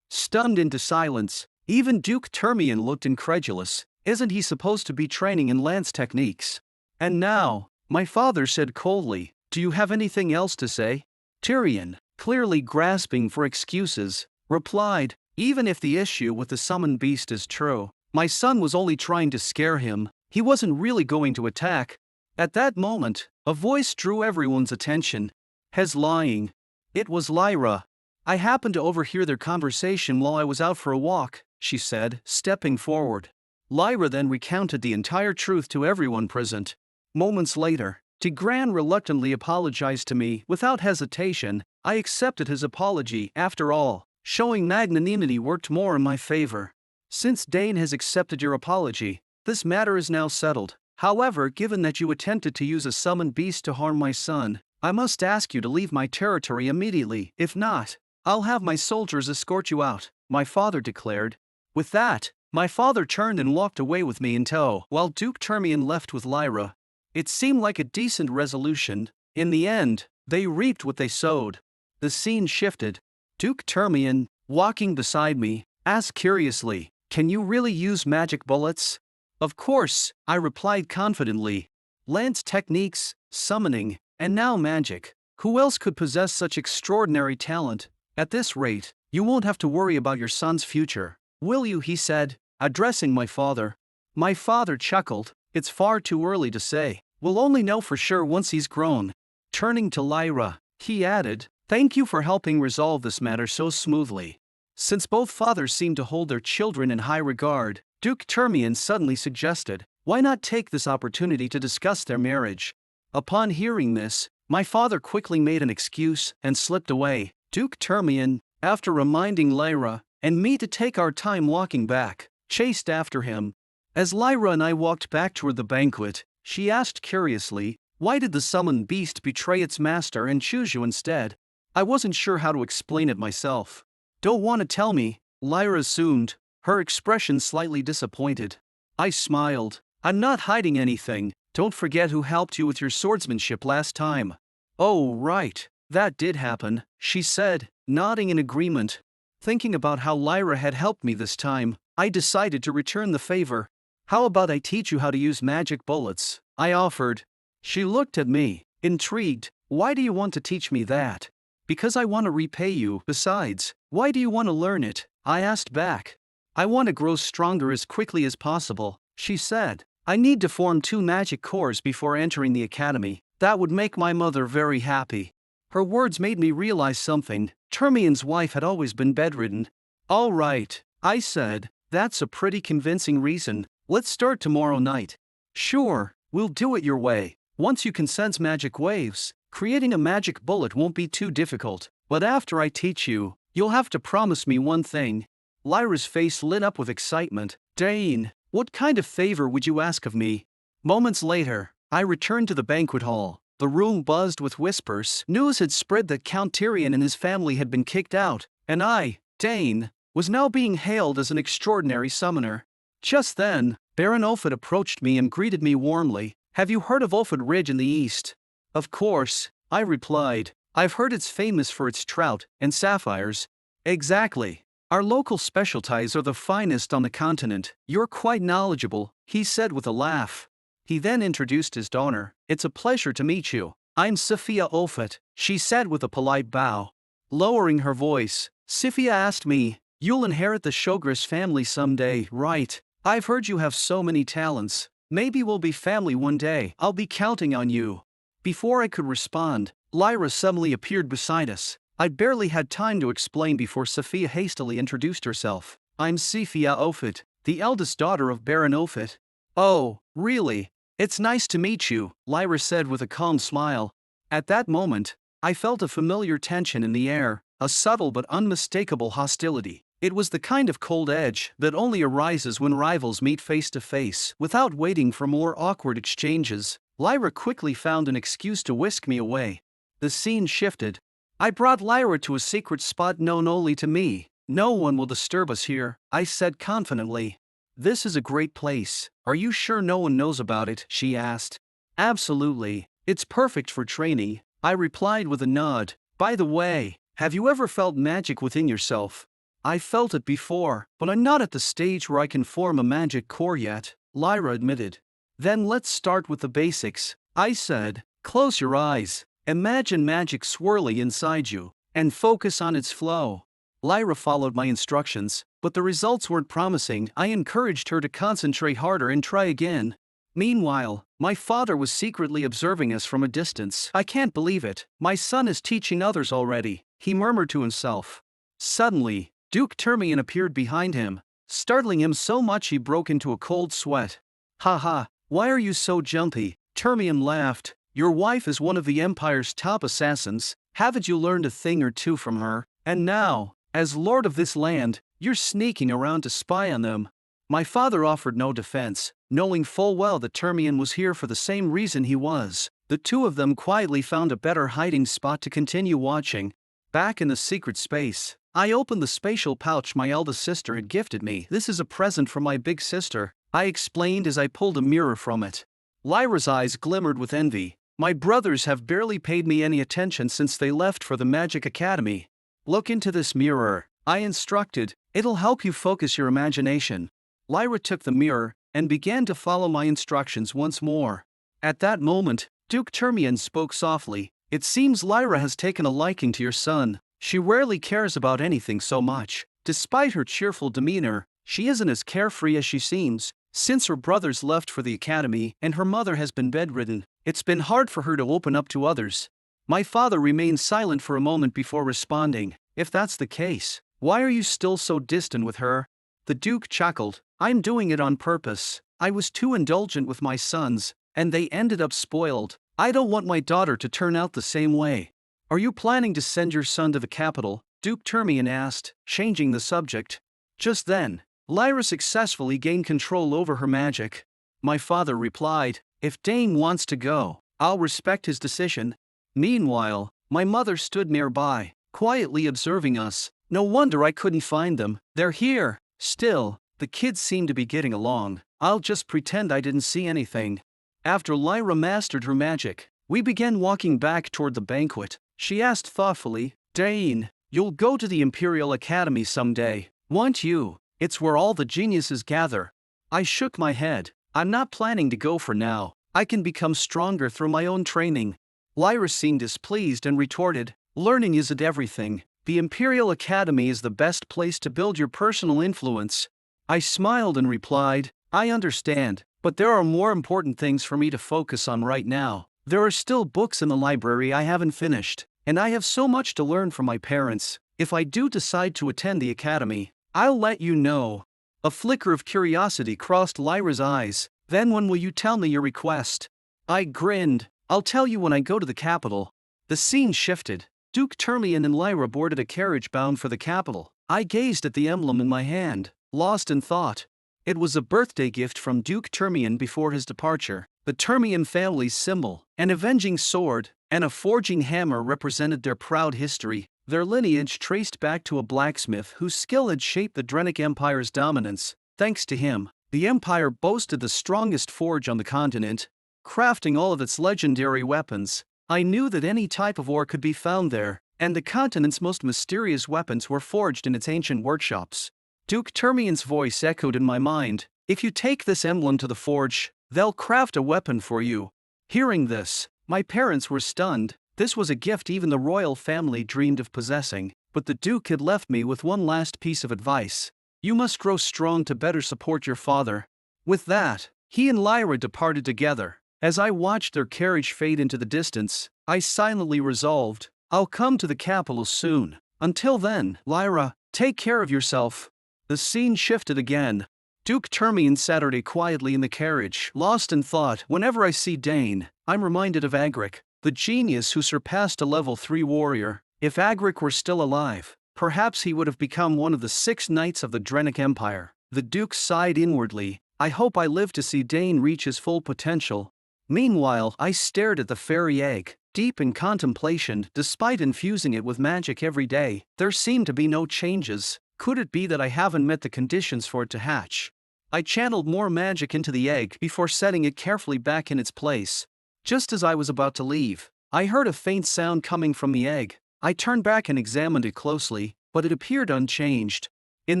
S1: stunned into silence. Even Duke Termian looked incredulous. Isn't he supposed to be training in lance techniques? And now, my father said coldly, do you have anything else to say? Tyrion, clearly grasping for excuses, replied, even if the issue with the summoned beast is true, my son was only trying to scare him. He wasn't really going to attack. At that moment, a voice drew everyone's attention. Hes lying. It was Lyra. I happened to overhear their conversation while I was out for a walk, she said, stepping forward. Lyra then recounted the entire truth to everyone present. Moments later, Degran reluctantly apologized to me without hesitation. I accepted his apology. After all, showing magnanimity worked more in my favor. Since Dane has accepted your apology, this matter is now settled. However, given that you attempted to use a summoned beast to harm my son, I must ask you to leave my territory immediately. If not, I'll have my soldiers escort you out, my father declared. With that, my father turned and walked away with me in tow, while Duke Termian left with Lyra. It seemed like a decent resolution. In the end, they reaped what they sowed. The scene shifted. Duke Termian, walking beside me, asked curiously, can you really use magic bullets? Of course, I replied confidently. Lance techniques, summoning, and now magic. Who else could possess such extraordinary talent? At this rate, you won't have to worry about your son's future, will you? He said, addressing my father. My father chuckled. It's far too early to say. We'll only know for sure once he's grown. Turning to Lyra, he added, thank you for helping resolve this matter so smoothly. Since both fathers seemed to hold their children in high regard, Duke Termian suddenly suggested, why not take this opportunity to discuss their marriage? Upon hearing this, my father quickly made an excuse and slipped away. Duke Termian, after reminding Lyra and me to take our time walking back, chased after him. As Lyra and I walked back toward the banquet, she asked curiously, why did the summoned beast betray its master and choose you instead? I wasn't sure how to explain it myself. Don't want to tell me, Lyra assumed, her expression slightly disappointed. I smiled. I'm not hiding anything. Don't forget who helped you with your swordsmanship last time. Oh, right, that did happen, she said, nodding in agreement. Thinking about how Lyra had helped me this time, I decided to return the favor. How about I teach you how to use magic bullets? I offered. She looked at me, intrigued. Why do you want to teach me that? Because I want to repay you. Besides, why do you want to learn it? I asked back. I want to grow stronger as quickly as possible, she said. I need to form 2 magic cores before entering the academy. That would make my mother very happy. Her words made me realize something. Termian's wife had always been bedridden. All right, I said. That's a pretty convincing reason. Let's start tomorrow night. Sure, we'll do it your way. Once you can sense magic waves, creating a magic bullet won't be too difficult. But after I teach you, you'll have to promise me one thing. Lyra's face lit up with excitement. Dane, what kind of favor would you ask of me? Moments later, I returned to the banquet hall. The room buzzed with whispers. News had spread that Count Tyrion and his family had been kicked out, and I, Dane, was now being hailed as an extraordinary summoner. Just then, Baron Ulfid approached me and greeted me warmly. Have you heard of Ulfid Ridge in the east? Of course, I replied. I've heard it's famous for its trout and sapphires. Exactly. Our local specialties are the finest on the continent. You're quite knowledgeable, he said with a laugh. He then introduced his daughter. It's a pleasure to meet you. I'm Sophia Ulfid, she said with a polite bow. Lowering her voice, Sophia asked me, you'll inherit the Shogras family someday, right? I've heard you have so many talents. Maybe we'll be family one day. I'll be counting on you. Before I could respond, Lyra suddenly appeared beside us. I barely had time to explain before Sophia hastily introduced herself. I'm Sophia Ofit, the eldest daughter of Baron Ofit. Oh, really? It's nice to meet you, Lyra said with a calm smile. At that moment, I felt a familiar tension in the air, a subtle but unmistakable hostility. It was the kind of cold edge that only arises when rivals meet face to face. Without waiting for more awkward exchanges, Lyra quickly found an excuse to whisk me away. The scene shifted. I brought Lyra to a secret spot known only to me. No one will disturb us here, I said confidently. This is a great place. Are you sure no one knows about it? She asked. Absolutely. It's perfect for training, I replied with a nod. By the way, have you ever felt magic within yourself? I felt it before, but I'm not at the stage where I can form a magic core yet, Lyra admitted. Then let's start with the basics, I said. Close your eyes, imagine magic swirling inside you, and focus on its flow. Lyra followed my instructions, but the results weren't promising. I encouraged her to concentrate harder and try again. Meanwhile, my father was secretly observing us from a distance. I can't believe it, my son is teaching others already, he murmured to himself. Suddenly, Duke Termian appeared behind him, startling him so much he broke into a cold sweat. Haha, why are you so jumpy? Termian laughed. Your wife is one of the Empire's top assassins, haven't you learned a thing or two from her? And now, as lord of this land, you're sneaking around to spy on them. My father offered no defense, knowing full well that Termian was here for the same reason he was. The two of them quietly found a better hiding spot to continue watching. Back in the secret space, I opened the spatial pouch my eldest sister had gifted me. This is a present from my big sister, I explained as I pulled a mirror from it. Lyra's eyes glimmered with envy. My brothers have barely paid me any attention since they left for the Magic Academy. Look into this mirror, I instructed. It'll help you focus your imagination. Lyra took the mirror and began to follow my instructions once more. At that moment, Duke Termian spoke softly. It seems Lyra has taken a liking to your son. She rarely cares about anything so much. Despite her cheerful demeanor, she isn't as carefree as she seems. Since her brothers left for the academy and her mother has been bedridden, it's been hard for her to open up to others. My father remained silent for a moment before responding. If that's the case, why are you still so distant with her? The Duke chuckled. I'm doing it on purpose. I was too indulgent with my sons, and they ended up spoiled. I don't want my daughter to turn out the same way. Are you planning to send your son to the capital? Duke Termian asked, changing the subject. Just then, Lyra successfully gained control over her magic. My father replied, if Dane wants to go, I'll respect his decision. Meanwhile, my mother stood nearby, quietly observing us. No wonder I couldn't find them. They're here. Still, the kids seem to be getting along. I'll just pretend I didn't see anything. After Lyra mastered her magic, we began walking back toward the banquet. She asked thoughtfully, Dane, you'll go to the Imperial Academy someday, won't you? It's where all the geniuses gather. I shook my head. I'm not planning to go for now. I can become stronger through my own training. Lyra seemed displeased and retorted, learning isn't everything. The Imperial Academy is the best place to build your personal influence. I smiled and replied, I understand, but there are more important things for me to focus on right now. There are still books in the library I haven't finished, and I have so much to learn from my parents. If I do decide to attend the academy, I'll let you know. A flicker of curiosity crossed Lyra's eyes. Then when will you tell me your request? I grinned. I'll tell you when I go to the capital. The scene shifted. Duke Termian and Lyra boarded a carriage bound for the capital. I gazed at the emblem in my hand, lost in thought. It was a birthday gift from Duke Termian before his departure. The Termian family's symbol, an avenging sword, and a forging hammer represented their proud history. Their lineage traced back to a blacksmith whose skill had shaped the Drenic Empire's dominance. Thanks to him, the Empire boasted the strongest forge on the continent, crafting all of its legendary weapons. I knew that any type of ore could be found there, and the continent's most mysterious weapons were forged in its ancient workshops. Duke Termian's voice echoed in my mind. If you take this emblem to the forge, they'll craft a weapon for you. Hearing this, my parents were stunned. This was a gift even the royal family dreamed of possessing, but the Duke had left me with one last piece of advice. You must grow strong to better support your father. With that, he and Lyra departed together. As I watched their carriage fade into the distance, I silently resolved, I'll come to the capital soon. Until then, Lyra, take care of yourself. The scene shifted again. Duke Termian sat quietly in the carriage, lost in thought. Whenever I see Dane, I'm reminded of Agric, the genius who surpassed a level 3 warrior. If Agric were still alive, perhaps he would have become one of the 6 knights of the Drenic Empire. The Duke sighed inwardly. I hope I live to see Dane reach his full potential. Meanwhile, I stared at the fairy egg, deep in contemplation. Despite infusing it with magic every day, there seemed to be no changes. Could it be that I haven't met the conditions for it to hatch? I channeled more magic into the egg before setting it carefully back in its place. Just as I was about to leave, I heard a faint sound coming from the egg. I turned back and examined it closely, but it appeared unchanged. In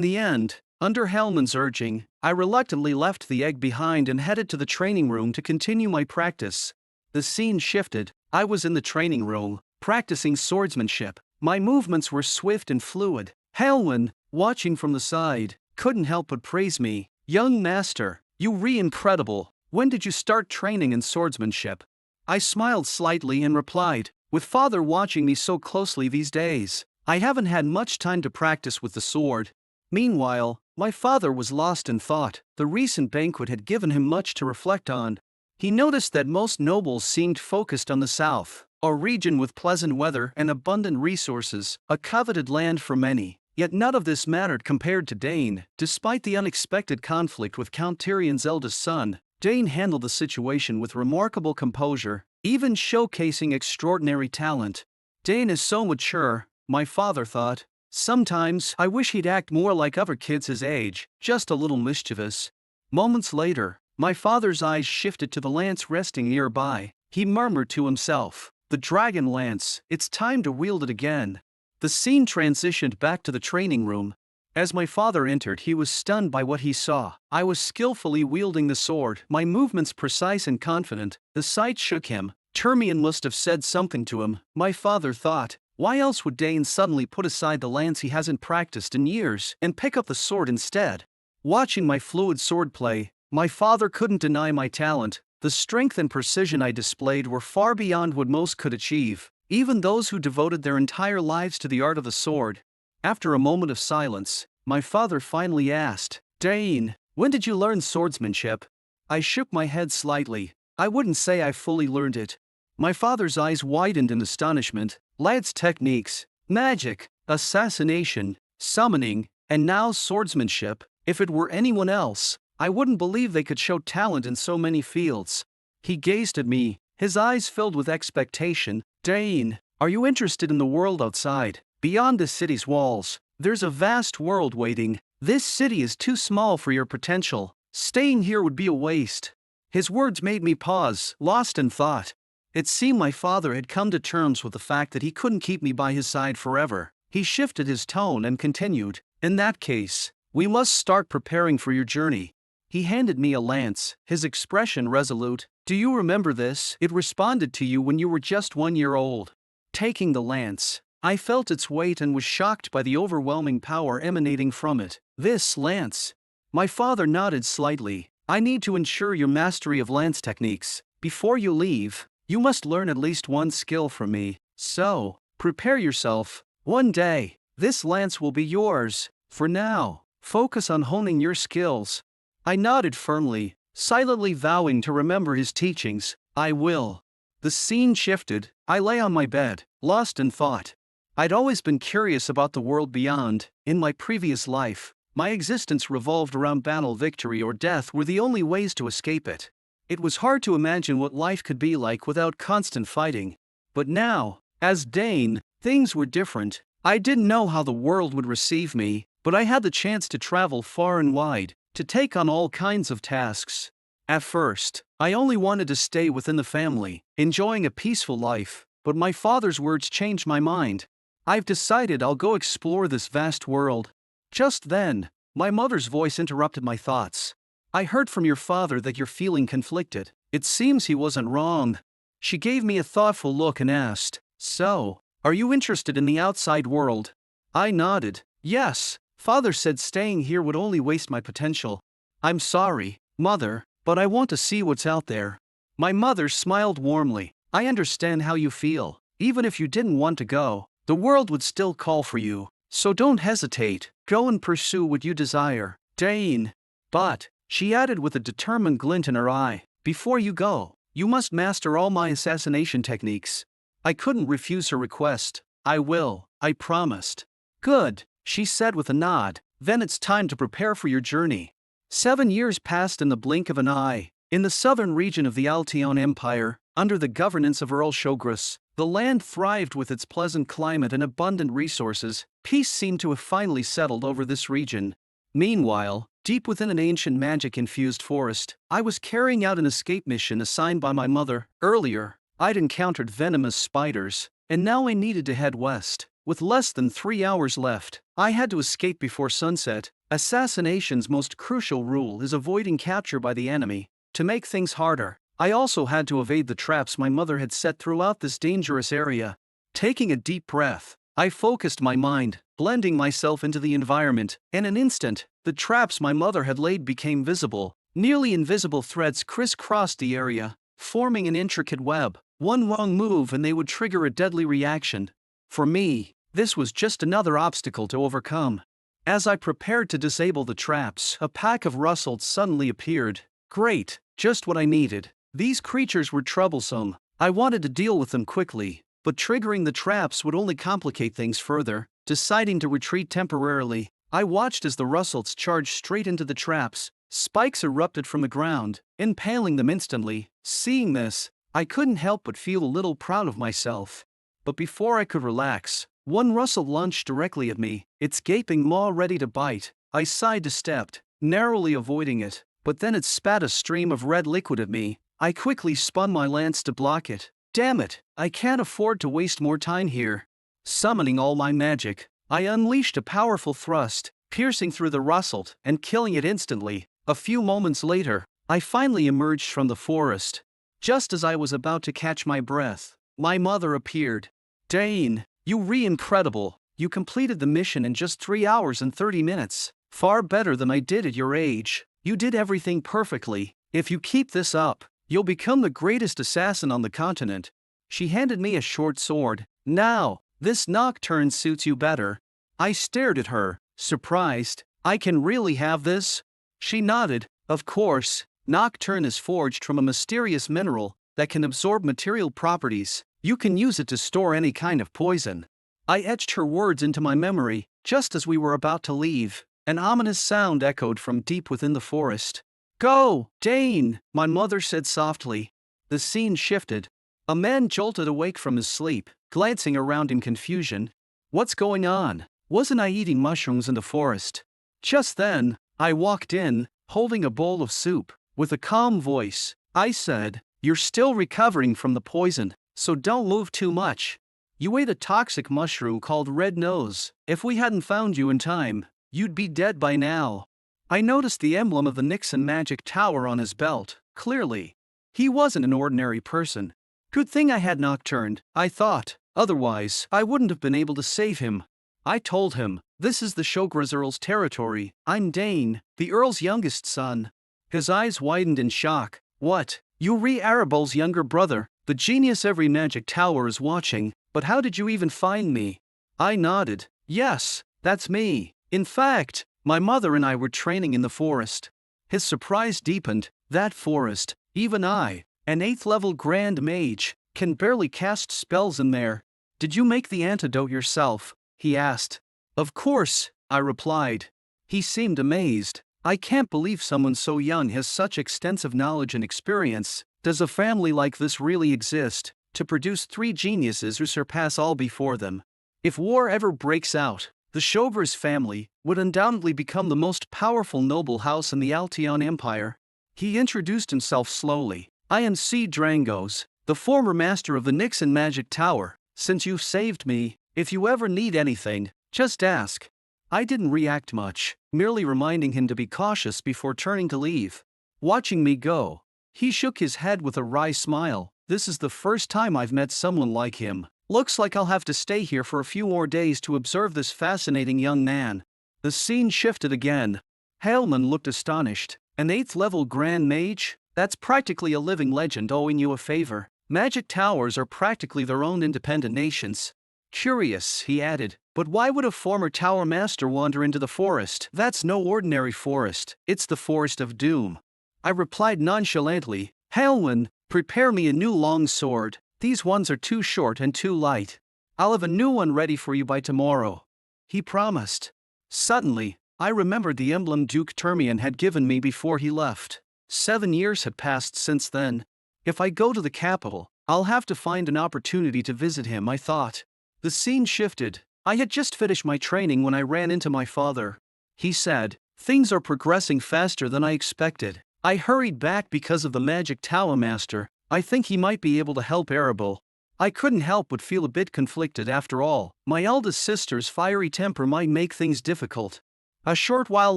S1: the end, under Hellman's urging, I reluctantly left the egg behind and headed to the training room to continue my practice. The scene shifted. I was in the training room, practicing swordsmanship. My movements were swift and fluid. Hellman, watching from the side, couldn't help but praise me. Young master, you're incredible. When did you start training in swordsmanship? I smiled slightly and replied, with father watching me so closely these days, I haven't had much time to practice with the sword. Meanwhile, my father was lost in thought. The recent banquet had given him much to reflect on. He noticed that most nobles seemed focused on the south, a region with pleasant weather and abundant resources, a coveted land for many. Yet none of this mattered compared to Dane. Despite the unexpected conflict with Count Tyrion's eldest son, Dane handled the situation with remarkable composure, even showcasing extraordinary talent. Dane is so mature, my father thought. Sometimes I wish he'd act more like other kids his age, just a little mischievous. Moments later, my father's eyes shifted to the lance resting nearby. He murmured to himself, "The dragon lance, it's time to wield it again." The scene transitioned back to the training room. As my father entered, he was stunned by what he saw. I was skillfully wielding the sword, my movements precise and confident. The sight shook him. Termian must have said something to him, my father thought. Why else would Dane suddenly put aside the lance he hasn't practiced in years and pick up the sword instead? Watching my fluid swordplay, my father couldn't deny my talent. The strength and precision I displayed were far beyond what most could achieve, even those who devoted their entire lives to the art of the sword. After a moment of silence, my father finally asked, "Dane, when did you learn swordsmanship?" I shook my head slightly. I wouldn't say I fully learned it. My father's eyes widened in astonishment. Lad's techniques, magic, assassination, summoning, and now swordsmanship. If it were anyone else, I wouldn't believe they could show talent in so many fields. He gazed at me, his eyes filled with expectation. "Dane, are you interested in the world outside? Beyond the city's walls, there's a vast world waiting. This city is too small for your potential. Staying here would be a waste." His words made me pause, lost in thought. It seemed my father had come to terms with the fact that he couldn't keep me by his side forever. He shifted his tone and continued, "In that case, we must start preparing for your journey." He handed me a lance, his expression resolute. "Do you remember this? It responded to you when you were just 1 year old." Taking the lance, I felt its weight and was shocked by the overwhelming power emanating from it. "This lance?" My father nodded slightly. "I need to ensure your mastery of lance techniques. Before you leave, you must learn at least one skill from me. So, prepare yourself. One day, this lance will be yours. For now, focus on honing your skills." I nodded firmly, silently vowing to remember his teachings. "I will." The scene shifted. I lay on my bed, lost in thought. I'd always been curious about the world beyond. In my previous life, my existence revolved around battle, victory, or death were the only ways to escape it. It was hard to imagine what life could be like without constant fighting. But now, as Dane, things were different. I didn't know how the world would receive me, but I had the chance to travel far and wide, to take on all kinds of tasks. At first, I only wanted to stay within the family, enjoying a peaceful life, but my father's words changed my mind. "I've decided I'll go explore this vast world." Just then, my mother's voice interrupted my thoughts. "I heard from your father that you're feeling conflicted." It seems he wasn't wrong. She gave me a thoughtful look and asked, "So, are you interested in the outside world?" I nodded. "Yes, father said staying here would only waste my potential." "I'm sorry, mother, but I want to see what's out there." My mother smiled warmly. I understand how you feel. Even if you didn't want to go, the world would still call for you. So don't hesitate. Go and pursue what you desire, Dane. But, she added with a determined glint in her eye, before you go, you must master all my assassination techniques. I couldn't refuse her request. I will, I promised. Good, she said with a nod. Then it's time to prepare for your journey. 7 years passed in the blink of an eye. In the southern region of the Alteon Empire, under the governance of Earl Shogras, the land thrived with its pleasant climate and abundant resources. Peace seemed to have finally settled over this region. Meanwhile, deep within an ancient magic-infused forest, I was carrying out an escape mission assigned by my mother. Earlier, I'd encountered venomous spiders, and now I needed to head west. With less than 3 hours left, I had to escape before sunset. Assassination's most crucial rule is avoiding capture by the enemy. To make things harder, I also had to evade the traps my mother had set throughout this dangerous area. Taking a deep breath, I focused my mind, blending myself into the environment. In an instant, the traps my mother had laid became visible. Nearly invisible threads crisscrossed the area, forming an intricate web. One wrong move and they would trigger a deadly reaction. For me, this was just another obstacle to overcome. As I prepared to disable the traps, a pack of rustled suddenly appeared. Great, just what I needed. These creatures were troublesome. I wanted to deal with them quickly, but triggering the traps would only complicate things further. Deciding to retreat temporarily, I watched as the rustleds charged straight into the traps. Spikes erupted from the ground, impaling them instantly. Seeing this, I couldn't help but feel a little proud of myself. But before I could relax, one rustle lunged directly at me, its gaping maw ready to bite. I sidestepped, narrowly avoiding it, but then it spat a stream of red liquid at me. I quickly spun my lance to block it. Damn it, I can't afford to waste more time here. Summoning all my magic, I unleashed a powerful thrust, piercing through the rustled and killing it instantly. A few moments later, I finally emerged from the forest. Just as I was about to catch my breath, my mother appeared. Dane, you incredible. You completed the mission in just 3 hours and 30 minutes. Far better than I did at your age. You did everything perfectly. If you keep this up, you'll become the greatest assassin on the continent. She handed me a short sword. Now, this nocturne suits you better. I stared at her, surprised. I can really have this? She nodded. Of course, nocturne is forged from a mysterious mineral that can absorb material properties. You can use it to store any kind of poison. I etched her words into my memory. Just as we were about to leave, an ominous sound echoed from deep within the forest. Go, Dane, my mother said softly. The scene shifted. A man jolted awake from his sleep, glancing around in confusion. What's going on? Wasn't I eating mushrooms in the forest? Just then, I walked in, holding a bowl of soup. With a calm voice, I said, You're still recovering from the poison, so don't move too much. You ate a toxic mushroom called Red Nose. If we hadn't found you in time, you'd be dead by now. I noticed the emblem of the Nixon magic tower on his belt. Clearly, he wasn't an ordinary person. Good thing I had nocturned, I thought. Otherwise, I wouldn't have been able to save him. I told him, this is the Shogras Earl's territory. I'm Dane, the Earl's youngest son. His eyes widened in shock. What? You Arabol's younger brother, the genius every magic tower is watching. But how did you even find me? I nodded. Yes, that's me. In fact, my mother and I were training in the forest. His surprise deepened. That forest, even I, an 8th level grand mage, can barely cast spells in there. Did you make the antidote yourself? He asked. Of course, I replied. He seemed amazed. I can't believe someone so young has such extensive knowledge and experience. Does a family like this really exist, to produce 3 geniuses who surpass all before them? If war ever breaks out, the Shogras family would undoubtedly become the most powerful noble house in the Alteon Empire. He introduced himself slowly. I am C. Drangos, the former master of the Nixon Magic Tower. Since you've saved me, if you ever need anything, just ask. I didn't react much, merely reminding him to be cautious before turning to leave. Watching me go, he shook his head with a wry smile. This is the first time I've met someone like him. Looks like I'll have to stay here for a few more days to observe this fascinating young man. The scene shifted again. Haleman looked astonished. An 8th level grand mage? That's practically a living legend owing you a favor. Magic towers are practically their own independent nations. Curious, he added, but why would a former tower master wander into the forest? That's no ordinary forest, it's the forest of doom. I replied nonchalantly, Halwyn, prepare me a new long sword. These ones are too short and too light. I'll have a new one ready for you by tomorrow. He promised. Suddenly, I remembered the emblem Duke Termian had given me before he left. 7 years had passed since then. If I go to the capital, I'll have to find an opportunity to visit him, I thought. The scene shifted. I had just finished my training when I ran into my father. He said, things are progressing faster than I expected. I hurried back because of the magic tower master. I think he might be able to help Arable. I couldn't help but feel a bit conflicted after all. My eldest sister's fiery temper might make things difficult. A short while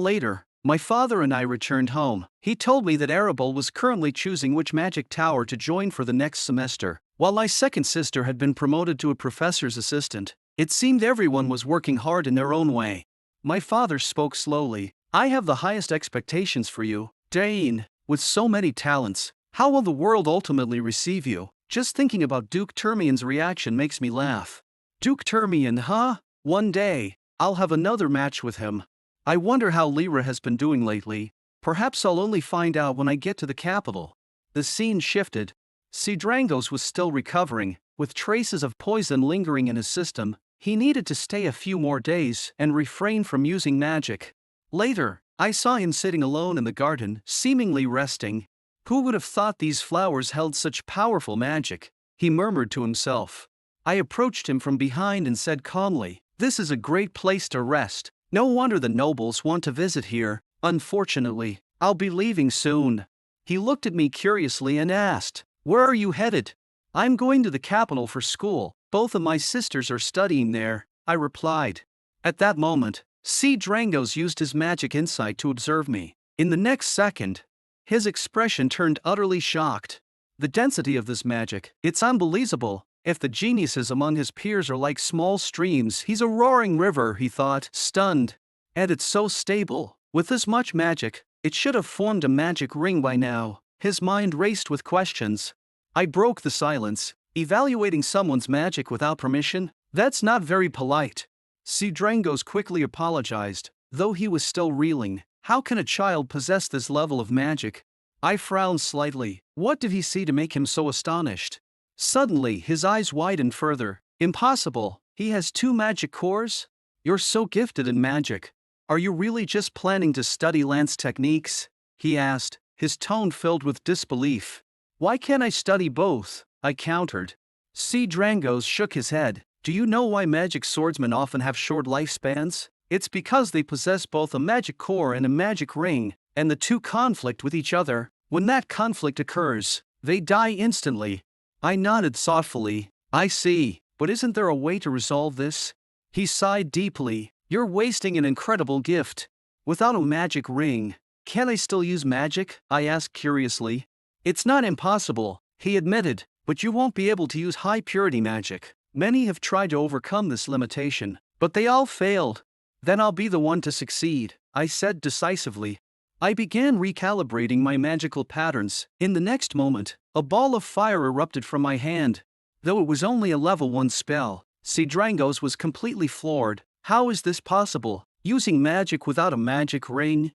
S1: later, my father and I returned home. He told me that Arable was currently choosing which magic tower to join for the next semester, while my second sister had been promoted to a professor's assistant. It seemed everyone was working hard in their own way. My father spoke slowly. I have the highest expectations for you, Dane. With so many talents, how will the world ultimately receive you? Just thinking about Duke Termian's reaction makes me laugh. Duke Termian, huh? One day, I'll have another match with him. I wonder how Lyra has been doing lately. Perhaps I'll only find out when I get to the capital. The scene shifted. Sidrangos was still recovering, with traces of poison lingering in his system. He needed to stay a few more days and refrain from using magic. Later, I saw him sitting alone in the garden, seemingly resting. Who would have thought these flowers held such powerful magic? He murmured to himself. I approached him from behind and said calmly, this is a great place to rest. No wonder the nobles want to visit here. Unfortunately, I'll be leaving soon. He looked at me curiously and asked, where are you headed? I'm going to the capital for school. Both of my sisters are studying there, I replied. At that moment, Sidrangos used his magic insight to observe me. In the next second, his expression turned utterly shocked. The density of this magic, it's unbelievable. If the geniuses among his peers are like small streams, he's a roaring river, he thought, stunned. And it's so stable. With this much magic, it should have formed a magic ring by now. His mind raced with questions. I broke the silence. Evaluating someone's magic without permission? That's not very polite. Sidrangos quickly apologized, though he was still reeling. How can a child possess this level of magic? I frowned slightly. What did he see to make him so astonished? Suddenly, his eyes widened further. Impossible. He has 2 magic cores? You're so gifted in magic. Are you really just planning to study lance techniques? He asked, his tone filled with disbelief. Why can't I study both? I countered. Sidrangos shook his head. Do you know why magic swordsmen often have short lifespans? It's because they possess both a magic core and a magic ring, and the two conflict with each other. When that conflict occurs, they die instantly. I nodded thoughtfully. I see, but isn't there a way to resolve this? He sighed deeply. You're wasting an incredible gift. Without a magic ring, can I still use magic? I asked curiously. It's not impossible, he admitted, but you won't be able to use high-purity magic. Many have tried to overcome this limitation, but they all failed. Then I'll be the one to succeed, I said decisively. I began recalibrating my magical patterns. In the next moment, a ball of fire erupted from my hand. Though it was only a level 1 spell, Sidrangos was completely floored. How is this possible? Using magic without a magic ring?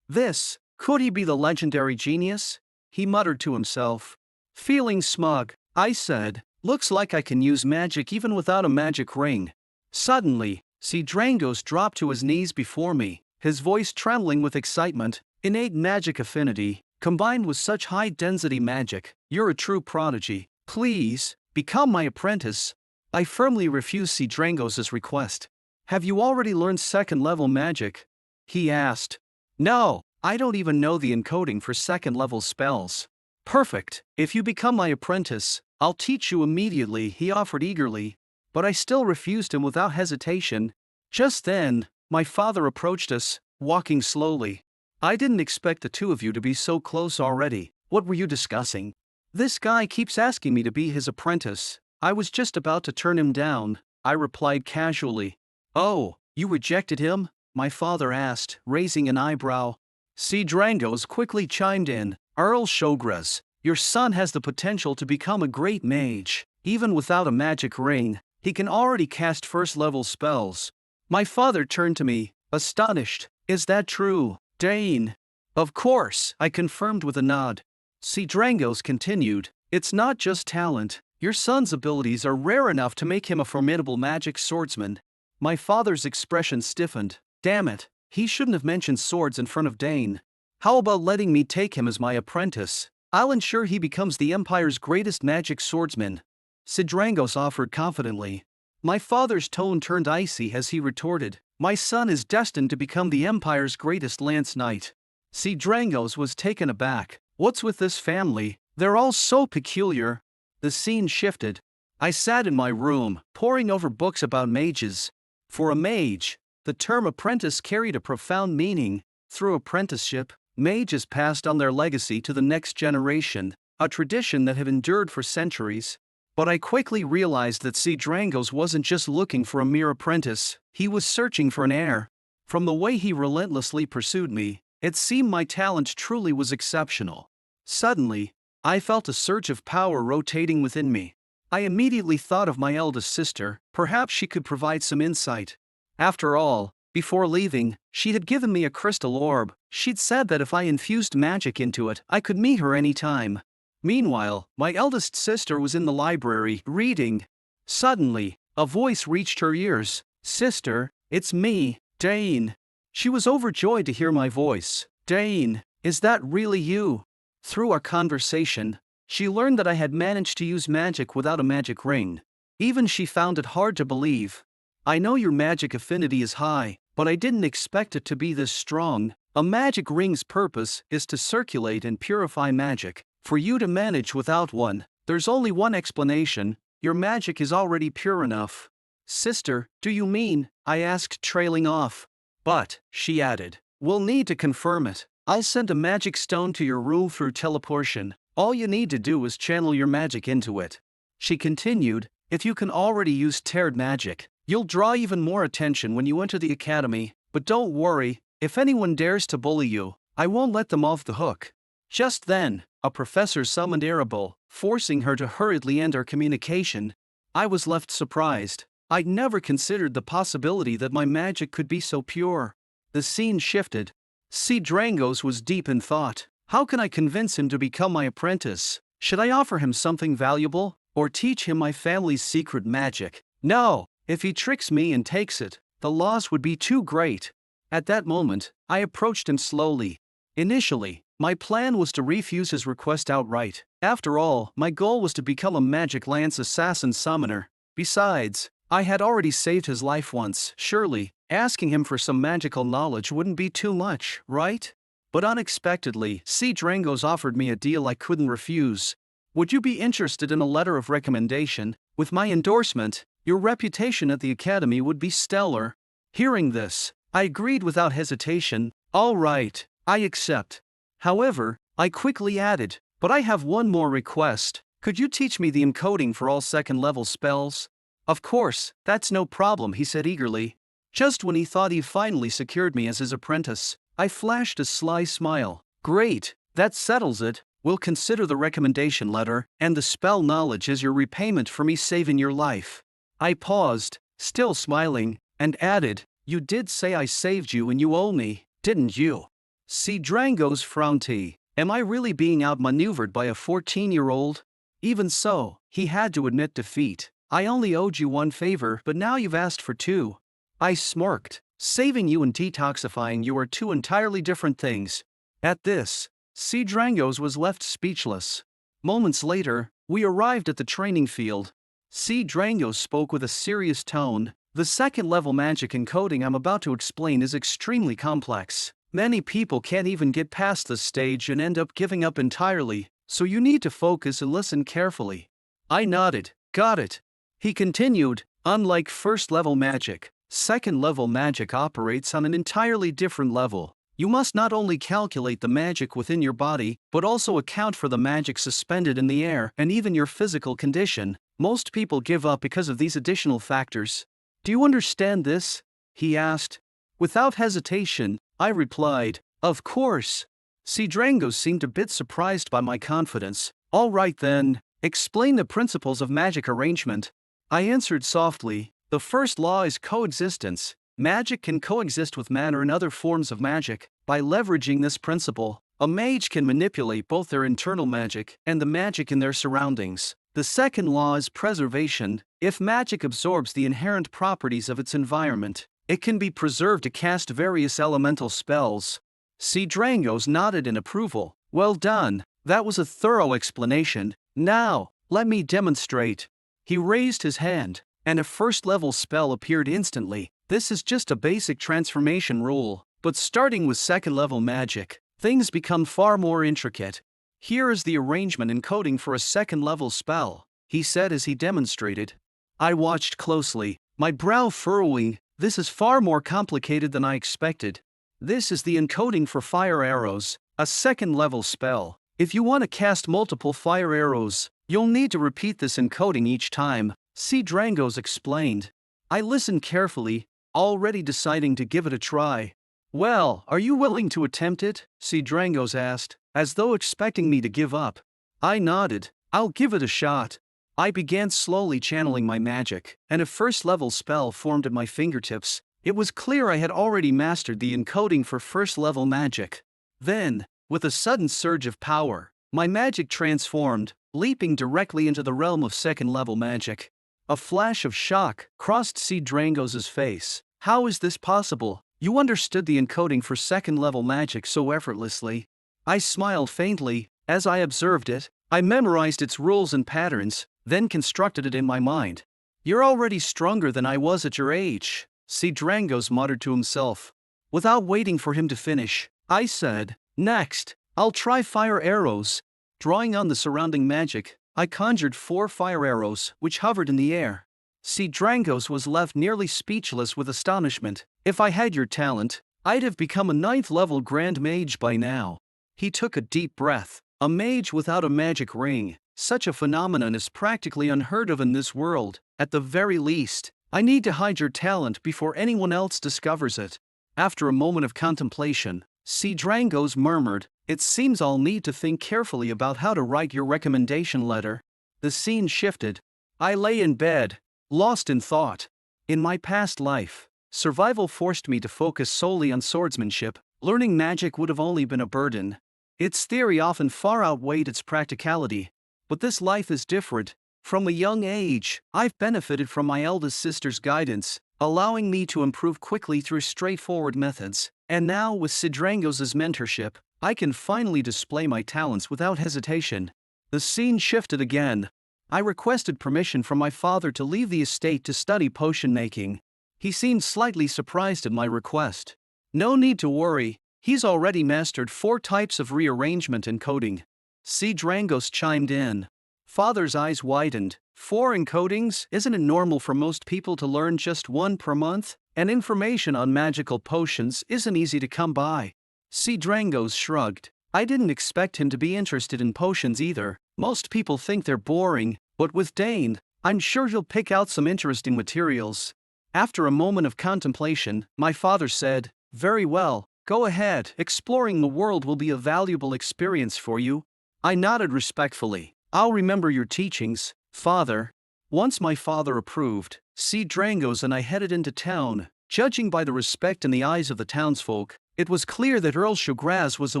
S1: Could he be the legendary genius? He muttered to himself. Feeling smug, I said, looks like I can use magic even without a magic ring. Suddenly, Sidrangos dropped to his knees before me, his voice trembling with excitement. Innate magic affinity, combined with such high-density magic, you're a true prodigy. Please, become my apprentice. I firmly refused Sidrangos' request. Have you already learned 2nd-level magic? He asked. No, I don't even know the encoding for 2nd-level spells. Perfect, if you become my apprentice, I'll teach you immediately, he offered eagerly. But I still refused him without hesitation. Just then, my father approached us, walking slowly. I didn't expect the two of you to be so close already. What were you discussing? This guy keeps asking me to be his apprentice. I was just about to turn him down, I replied casually. Oh, you rejected him? My father asked, raising an eyebrow. Sidrangos quickly chimed in. Earl Shogras, your son has the potential to become a great mage. Even without a magic ring, he can already cast first-level spells. My father turned to me, astonished. Is that true, Dane? Of course, I confirmed with a nod. Drangos continued, it's not just talent. Your son's abilities are rare enough to make him a formidable magic swordsman. My father's expression stiffened. Damn it, he shouldn't have mentioned swords in front of Dane. How about letting me take him as my apprentice? I'll ensure he becomes the Empire's greatest magic swordsman. Drangos offered confidently. My father's tone turned icy as he retorted, my son is destined to become the Empire's greatest lance knight. Drangos was taken aback. What's with this family? They're all so peculiar. The scene shifted. I sat in my room, poring over books about mages. For a mage, the term apprentice carried a profound meaning. Through apprenticeship, mages passed on their legacy to the next generation, a tradition that had endured for centuries. But I quickly realized that Drangos wasn't just looking for a mere apprentice, he was searching for an heir. From the way he relentlessly pursued me, it seemed my talent truly was exceptional. Suddenly, I felt a surge of power rotating within me. I immediately thought of my eldest sister, perhaps she could provide some insight. After all, before leaving, she had given me a crystal orb. She'd said that if I infused magic into it, I could meet her anytime. Meanwhile, my eldest sister was in the library, reading. Suddenly, a voice reached her ears. Sister, it's me, Dane. She was overjoyed to hear my voice. Dane, is that really you? Through our conversation, she learned that I had managed to use magic without a magic ring. Even she found it hard to believe. I know your magic affinity is high, but I didn't expect it to be this strong. A magic ring's purpose is to circulate and purify magic. For you to manage without one, there's only one explanation, your magic is already pure enough. Sister, do you mean? I asked, trailing off. But, she added, we'll need to confirm it. I sent a magic stone to your room through teleportation. All you need to do is channel your magic into it. She continued, if you can already use teared magic, you'll draw even more attention when you enter the academy, but don't worry, if anyone dares to bully you, I won't let them off the hook. Just then, a professor summoned Arable, forcing her to hurriedly end our communication. I was left surprised. I'd never considered the possibility that my magic could be so pure. The scene shifted. Drangos was deep in thought. How can I convince him to become my apprentice? Should I offer him something valuable, or teach him my family's secret magic? No, if he tricks me and takes it, the loss would be too great. At that moment, I approached him slowly. Initially, my plan was to refuse his request outright. After all, my goal was to become a magic lance assassin summoner. Besides, I had already saved his life once. Surely, asking him for some magical knowledge wouldn't be too much, right? But unexpectedly, Drangos offered me a deal I couldn't refuse. Would you be interested in a letter of recommendation? With my endorsement, your reputation at the academy would be stellar. Hearing this, I agreed without hesitation. All right, I accept. However, I quickly added, but I have one more request. Could you teach me the encoding for all second-level spells? Of course, that's no problem, he said eagerly. Just when he thought he'd finally secured me as his apprentice, I flashed a sly smile. Great, that settles it. We'll consider the recommendation letter and the spell knowledge as your repayment for me saving your life. I paused, still smiling, and added, you did say I saved you and you owe me, didn't you? Drangos frowned. Am I really being outmaneuvered by a 14-year-old? Even so, he had to admit defeat. I only owed you one favor, but now you've asked for two. I smirked. Saving you and detoxifying you are two entirely different things. At this, Drangos was left speechless. Moments later, we arrived at the training field. Drangos spoke with a serious tone. The second-level magic encoding I'm about to explain is extremely complex. Many people can't even get past this stage and end up giving up entirely, so you need to focus and listen carefully. I nodded. Got it. He continued, unlike first-level magic, second-level magic operates on an entirely different level. You must not only calculate the magic within your body, but also account for the magic suspended in the air and even your physical condition. Most people give up because of these additional factors. Do you understand this? He asked. Without hesitation, I replied, of course. Drangos seemed a bit surprised by my confidence. All right then, explain the principles of magic arrangement. I answered softly. The first law is coexistence. Magic can coexist with matter and other forms of magic. By leveraging this principle, a mage can manipulate both their internal magic and the magic in their surroundings. The second law is preservation. If magic absorbs the inherent properties of its environment, it can be preserved to cast various elemental spells. Drangos nodded in approval. Well done, that was a thorough explanation. Now, let me demonstrate. He raised his hand, and a first-level spell appeared instantly. This is just a basic transformation rule, but starting with second-level magic, things become far more intricate. Here is the arrangement and coding for a second-level spell, he said as he demonstrated. I watched closely, my brow furrowing. This is far more complicated than I expected. This is the encoding for fire arrows, a second-level spell. If you want to cast multiple fire arrows, you'll need to repeat this encoding each time, Drangos explained. I listened carefully, already deciding to give it a try. Well, are you willing to attempt it? Drangos asked, as though expecting me to give up. I nodded. I'll give it a shot. I began slowly channeling my magic, and a first-level spell formed at my fingertips. It was clear I had already mastered the encoding for first-level magic. Then, with a sudden surge of power, my magic transformed, leaping directly into the realm of second-level magic. A flash of shock crossed Drangos' face. How is this possible? You understood the encoding for second-level magic so effortlessly. I smiled faintly. As I observed it, I memorized its rules and patterns, then constructed it in my mind. You're already stronger than I was at your age, Drangos muttered to himself. Without waiting for him to finish, I said, next, I'll try fire arrows. Drawing on the surrounding magic, I conjured 4 fire arrows, which hovered in the air. Drangos was left nearly speechless with astonishment. If I had your talent, I'd have become a 9th-level Grand Mage by now. He took a deep breath. A mage without a magic ring. Such a phenomenon is practically unheard of in this world. At the very least, I need to hide your talent before anyone else discovers it. After a moment of contemplation, Drangos murmured, it seems I'll need to think carefully about how to write your recommendation letter. The scene shifted. I lay in bed, lost in thought. In my past life, survival forced me to focus solely on swordsmanship. Learning magic would have only been a burden. Its theory often far outweighed its practicality. But this life is different. From a young age, I've benefited from my eldest sister's guidance, allowing me to improve quickly through straightforward methods. And now, with Drangos' mentorship, I can finally display my talents without hesitation. The scene shifted again. I requested permission from my father to leave the estate to study potion making. He seemed slightly surprised at my request. No need to worry, he's already mastered 4 types of rearrangement and coding. Drangos chimed in. Father's eyes widened. 4 encodings? Isn't it normal for most people to learn just 1 per month? And information on magical potions isn't easy to come by. Drangos shrugged. I didn't expect him to be interested in potions either. Most people think they're boring, but with Dane, I'm sure he'll pick out some interesting materials. After a moment of contemplation, my father said, very well, go ahead. Exploring the world will be a valuable experience for you. I nodded respectfully. I'll remember your teachings, father. Once my father approved, Drangos and I headed into town. Judging by the respect in the eyes of the townsfolk, it was clear that Earl Shogras was a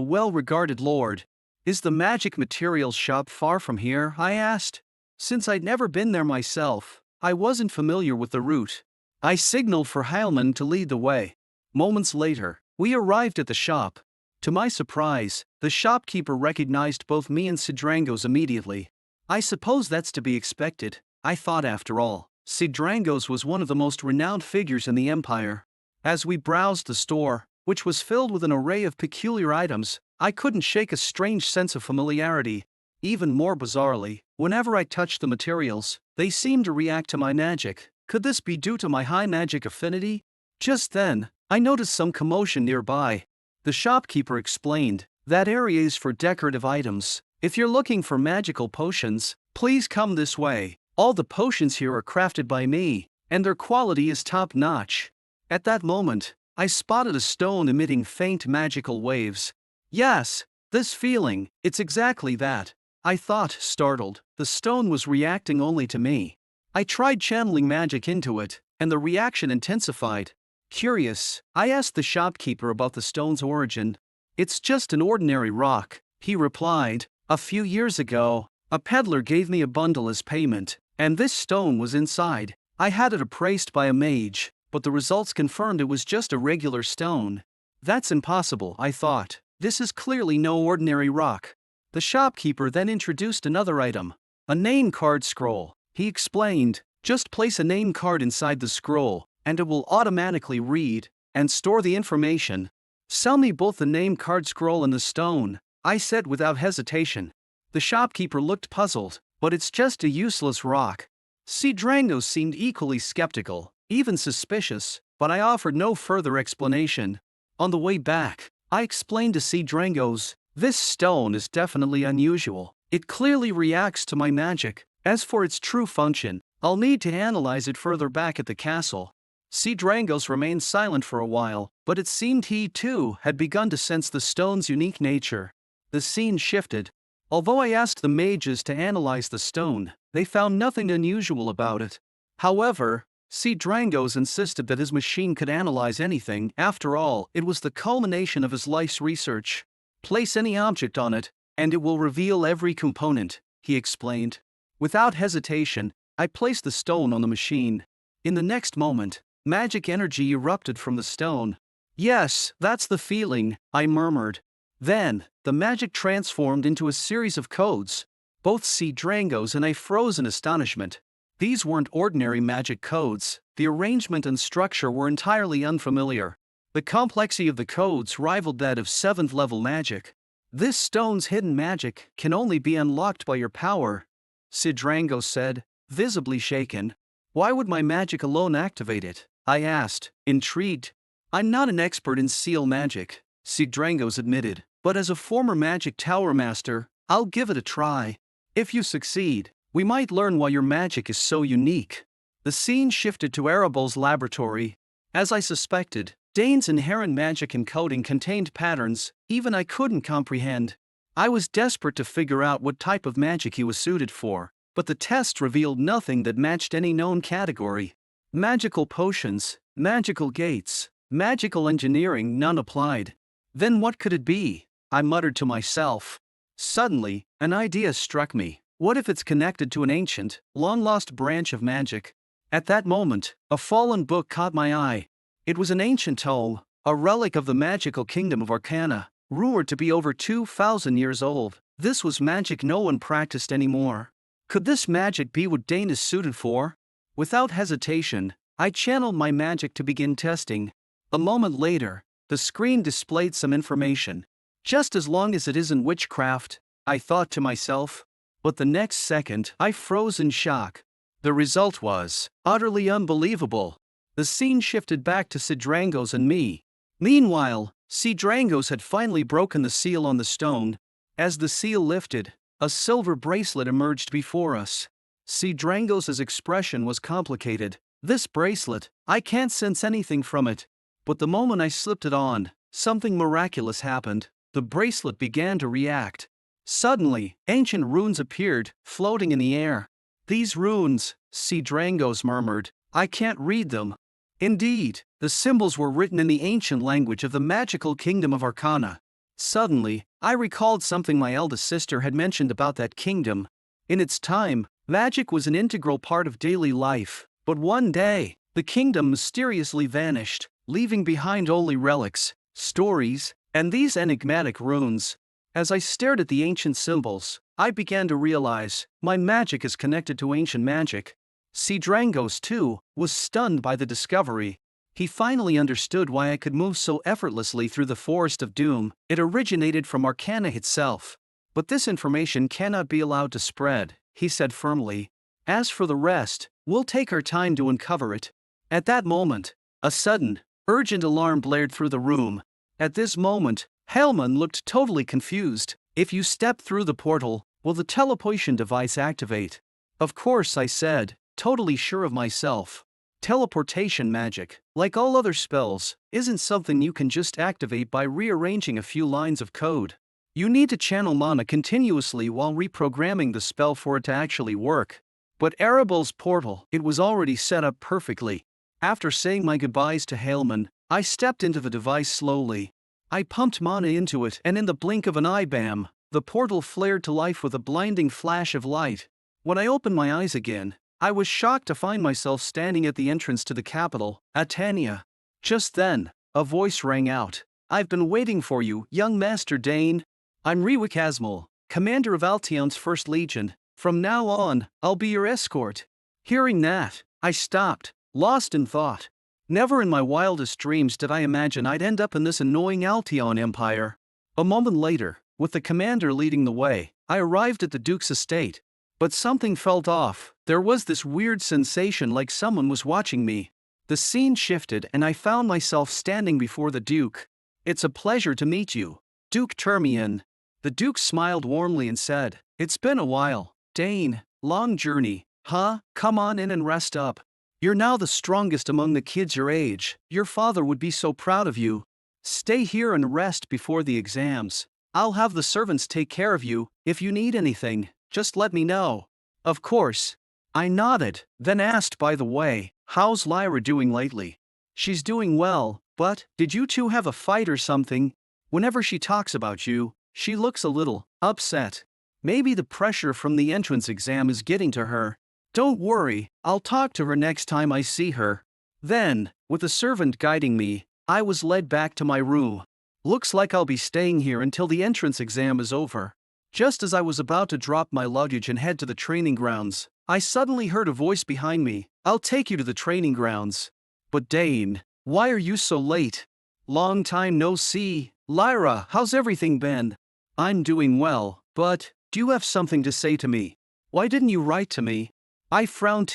S1: well-regarded lord. Is the magic materials shop far from here? I asked. Since I'd never been there myself, I wasn't familiar with the route. I signaled for Heilman to lead the way. Moments later, we arrived at the shop. To my surprise, the shopkeeper recognized both me and Drangos immediately. I suppose that's to be expected, I thought after all. Drangos was one of the most renowned figures in the Empire. As we browsed the store, which was filled with an array of peculiar items, I couldn't shake a strange sense of familiarity. Even more bizarrely, whenever I touched the materials, they seemed to react to my magic. Could this be due to my high magic affinity? Just then, I noticed some commotion nearby. The shopkeeper explained, that area is for decorative items. If you're looking for magical potions, please come this way. All the potions here are crafted by me, and their quality is top-notch. At that moment, I spotted a stone emitting faint magical waves. Yes, This feeling, it's exactly that. I thought, startled. The stone was reacting only to me. I tried channeling magic into it, and the reaction intensified. Curious, I asked the shopkeeper about the stone's origin. It's just an ordinary rock, he replied. A few years ago, a peddler gave me a bundle as payment, and this stone was inside. I had it appraised by a mage, but the results confirmed it was just a regular stone. That's impossible, I thought. This is clearly no ordinary rock. The shopkeeper then introduced another item, a name card scroll. He explained, just place a name card inside the scroll, and it will automatically read and store the information. Sell me both the name card scroll and the stone, I said without hesitation. The shopkeeper looked puzzled, but it's just a useless rock. Drangos seemed equally skeptical, even suspicious, but I offered no further explanation. On the way back, I explained to Drangos, this stone is definitely unusual. It clearly reacts to my magic. As for its true function, I'll need to analyze it further back at the castle. Drangos remained silent for a while, but it seemed he too had begun to sense the stone's unique nature. The scene shifted. Although I asked the mages to analyze the stone, they found nothing unusual about it. However, Drangos insisted that his machine could analyze anything. After all, it was the culmination of his life's research. Place any object on it, and it will reveal every component, he explained. Without hesitation, I placed the stone on the machine. In the next moment, magic energy erupted from the stone. Yes, that's the feeling, I murmured. Then, the magic transformed into a series of codes. Both Drangos and I froze in astonishment. These weren't ordinary magic codes. The arrangement and structure were entirely unfamiliar. The complexity of the codes rivaled that of 7th level magic. This stone's hidden magic can only be unlocked by your power, Drangos said, visibly shaken. Why would my magic alone activate it? I asked, intrigued. I'm not an expert in seal magic, Drangos admitted, but as a former magic tower master, I'll give it a try. If you succeed, we might learn why your magic is so unique. The scene shifted to Arabol's laboratory. As I suspected, Dane's inherent magic encoding contained patterns even I couldn't comprehend. I was desperate to figure out what type of magic he was suited for, but the test revealed nothing that matched any known category. Magical potions, magical gates, magical engineering, none applied. Then what could it be? I muttered to myself. Suddenly, an idea struck me. What if it's connected to an ancient, long-lost branch of magic? At that moment, a fallen book caught my eye. It was an ancient tome, a relic of the magical kingdom of Arcana, rumored to be over 2,000 years old. This was magic no one practiced anymore. Could this magic be what Dane is suited for? Without hesitation, I channeled my magic to begin testing. A moment later, the screen displayed some information. Just as long as it isn't witchcraft, I thought to myself. But the next second, I froze in shock. The result was utterly unbelievable. The scene shifted back to Drangos and me. Meanwhile, Drangos had finally broken the seal on the stone. As the seal lifted, a silver bracelet emerged before us. Drangos' expression was complicated. This bracelet, I can't sense anything from it. But the moment I slipped it on, something miraculous happened. The bracelet began to react. Suddenly, ancient runes appeared, floating in the air. These runes, Drangos murmured, I can't read them. Indeed, the symbols were written in the ancient language of the magical kingdom of Arcana. Suddenly, I recalled something my eldest sister had mentioned about that kingdom. In its time, magic was an integral part of daily life, but one day, the kingdom mysteriously vanished, leaving behind only relics, stories, and these enigmatic runes. As I stared at the ancient symbols, I began to realize my magic is connected to ancient magic. Drangos, too, was stunned by the discovery. He finally understood why I could move so effortlessly through the Forest of Doom. It originated from Arcana itself. But this information cannot be allowed to spread, he said firmly. As for the rest, we'll take our time to uncover it. At that moment, a sudden, urgent alarm blared through the room. At this moment, Hellman looked totally confused. If you step through the portal, will the teleportation device activate? Of course, I said, totally sure of myself. Teleportation magic, like all other spells, isn't something you can just activate by rearranging a few lines of code. You need to channel mana continuously while reprogramming the spell for it to actually work. But Erebel's portal, it was already set up perfectly. After saying my goodbyes to Hailman, I stepped into the device slowly. I pumped mana into it, and in the blink of an eye, bam, the portal flared to life with a blinding flash of light. When I opened my eyes again, I was shocked to find myself standing at the entrance to the capital, Atania. Just then, a voice rang out. "I've been waiting for you, young Master Dane. I'm Rewa Casmal, commander of Altion's First Legion. From now on, I'll be your escort." Hearing that, I stopped, lost in thought. Never in my wildest dreams did I imagine I'd end up in this annoying Altion empire. A moment later, with the commander leading the way, I arrived at the Duke's estate. But something felt off. There was this weird sensation like someone was watching me. The scene shifted and I found myself standing before the Duke. "It's a pleasure to meet you, Duke Termian." The Duke smiled warmly and said, "It's been a while, Dane. Long journey, huh? Come on in and rest up. You're now the strongest among the kids your age. Your father would be so proud of you. Stay here and rest before the exams. I'll have the servants take care of you. If you need anything, just let me know." Of course. I nodded, then asked, "By the way, how's Lyra doing lately?" "She's doing well, but did you two have a fight or something? Whenever she talks about you, she looks a little upset. Maybe the pressure from the entrance exam is getting to her." "Don't worry, I'll talk to her next time I see her." Then, with a servant guiding me, I was led back to my room. Looks like I'll be staying here until the entrance exam is over. Just as I was about to drop my luggage and head to the training grounds, I suddenly heard a voice behind me. "I'll take you to the training grounds." "But Dane, why are you so late?" "Long time no see. Lyra, how's everything been?" "I'm doing well, but do you have something to say to me? Why didn't you write to me?" I frowned,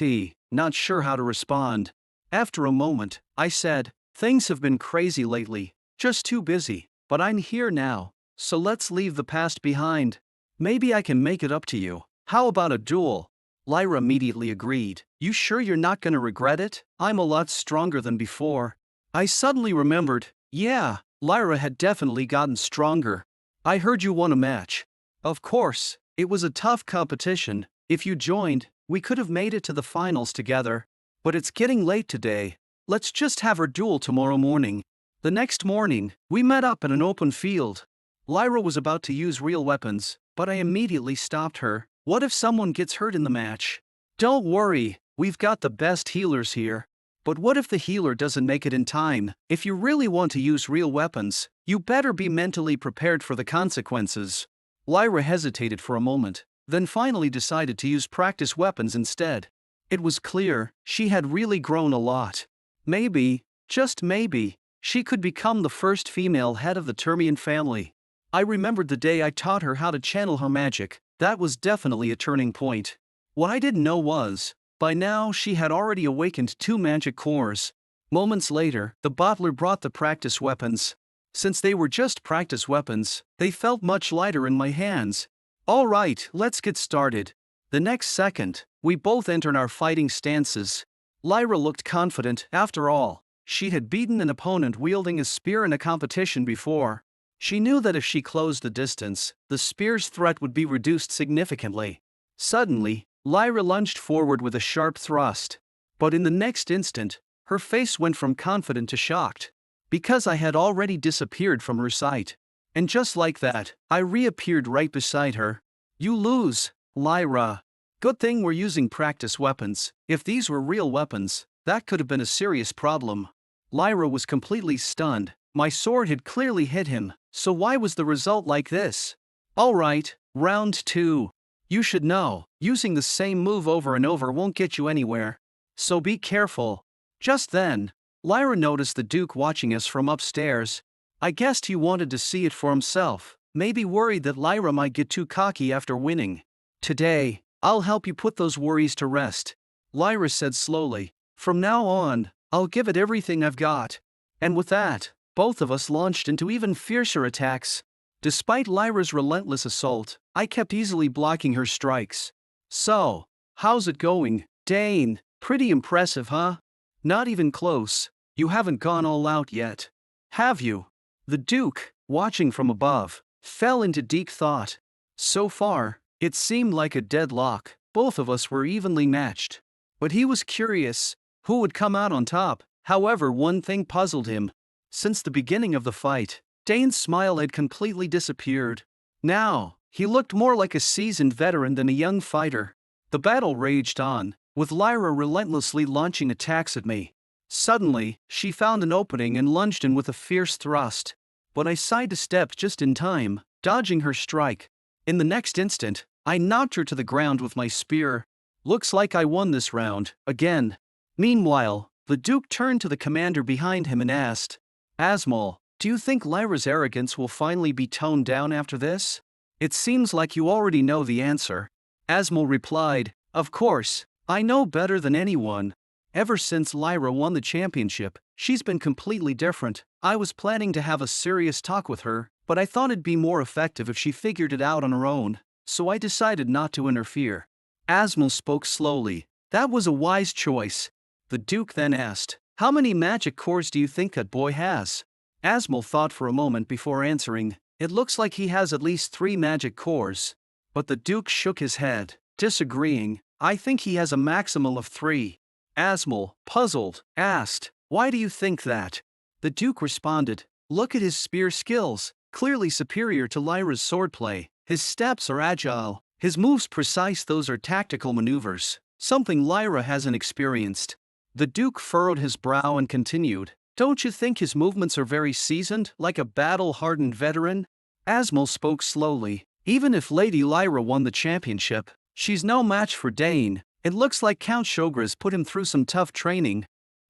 S1: not sure how to respond. After a moment, I said, "Things have been crazy lately, just too busy, but I'm here now, so let's leave the past behind. Maybe I can make it up to you. How about a duel?" Lyra immediately agreed. "You sure you're not gonna regret it? I'm a lot stronger than before." I suddenly remembered, yeah, Lyra had definitely gotten stronger. "I heard you won a match." "Of course, it was a tough competition. If you joined, we could have made it to the finals together. But it's getting late today. Let's just have our duel tomorrow morning." The next morning, we met up at an open field. Lyra was about to use real weapons, but I immediately stopped her. "What if someone gets hurt in the match?" "Don't worry, we've got the best healers here." "But what if the healer doesn't make it in time? If you really want to use real weapons, you better be mentally prepared for the consequences." Lyra hesitated for a moment, then finally decided to use practice weapons instead. It was clear, she had really grown a lot. Maybe, just maybe, she could become the first female head of the Termian family. I remembered the day I taught her how to channel her magic. That was definitely a turning point. What I didn't know was, by now she had already awakened 2 magic cores. Moments later, the bottler brought the practice weapons. Since they were just practice weapons, they felt much lighter in my hands. "All right, let's get started." The next second, we both entered our fighting stances. Lyra looked confident. After all, she had beaten an opponent wielding a spear in a competition before. She knew that if she closed the distance, the spear's threat would be reduced significantly. Suddenly, Lyra lunged forward with a sharp thrust. But in the next instant, her face went from confident to shocked. Because I had already disappeared from her sight. And just like that, I reappeared right beside her. "You lose, Lyra." "Good thing we're using practice weapons. If these were real weapons, that could have been a serious problem." Lyra was completely stunned. My sword had clearly hit him, so why was the result like this? "All right, round 2. You should know, using the same move over and over won't get you anywhere. So be careful." Just then, Lyra noticed the Duke watching us from upstairs. I guessed he wanted to see it for himself, maybe worried that Lyra might get too cocky after winning. "Today, I'll help you put those worries to rest," Lyra said slowly. "From now on, I'll give it everything I've got." And with that, both of us launched into even fiercer attacks. Despite Lyra's relentless assault, I kept easily blocking her strikes. "So, how's it going, Dane? Pretty impressive, huh?" "Not even close. You haven't gone all out yet, have you?" The Duke, watching from above, fell into deep thought. So far, it seemed like a deadlock. Both of us were evenly matched. But he was curious, who would come out on top? However, one thing puzzled him. Since the beginning of the fight, Dane's smile had completely disappeared. Now, he looked more like a seasoned veteran than a young fighter. The battle raged on, with Lyra relentlessly launching attacks at me. Suddenly, she found an opening and lunged in with a fierce thrust. But I sidestepped just in time, dodging her strike. In the next instant, I knocked her to the ground with my spear. Looks like I won this round, again. Meanwhile, the Duke turned to the commander behind him and asked, Asmal, do you think Lyra's arrogance will finally be toned down after this? It seems like you already know the answer. Asmal replied, Of course, I know better than anyone. Ever since Lyra won the championship, she's been completely different. I was planning to have a serious talk with her, but I thought it'd be more effective if she figured it out on her own, so I decided not to interfere. Asmal spoke slowly. That was a wise choice. The Duke then asked, How many magic cores do you think that boy has? Asmal thought for a moment before answering, It looks like he has at least 3 magic cores. But the Duke shook his head, disagreeing, I think he has a maximum of 3. Asmal, puzzled, asked, Why do you think that? The Duke responded, Look at his spear skills, clearly superior to Lyra's swordplay. His steps are agile, his moves precise, those are tactical maneuvers, something Lyra hasn't experienced. The Duke furrowed his brow and continued, Don't you think his movements are very seasoned, like a battle-hardened veteran? Asmal spoke slowly, Even if Lady Lyra won the championship, she's no match for Dane. It looks like Count Shogras put him through some tough training.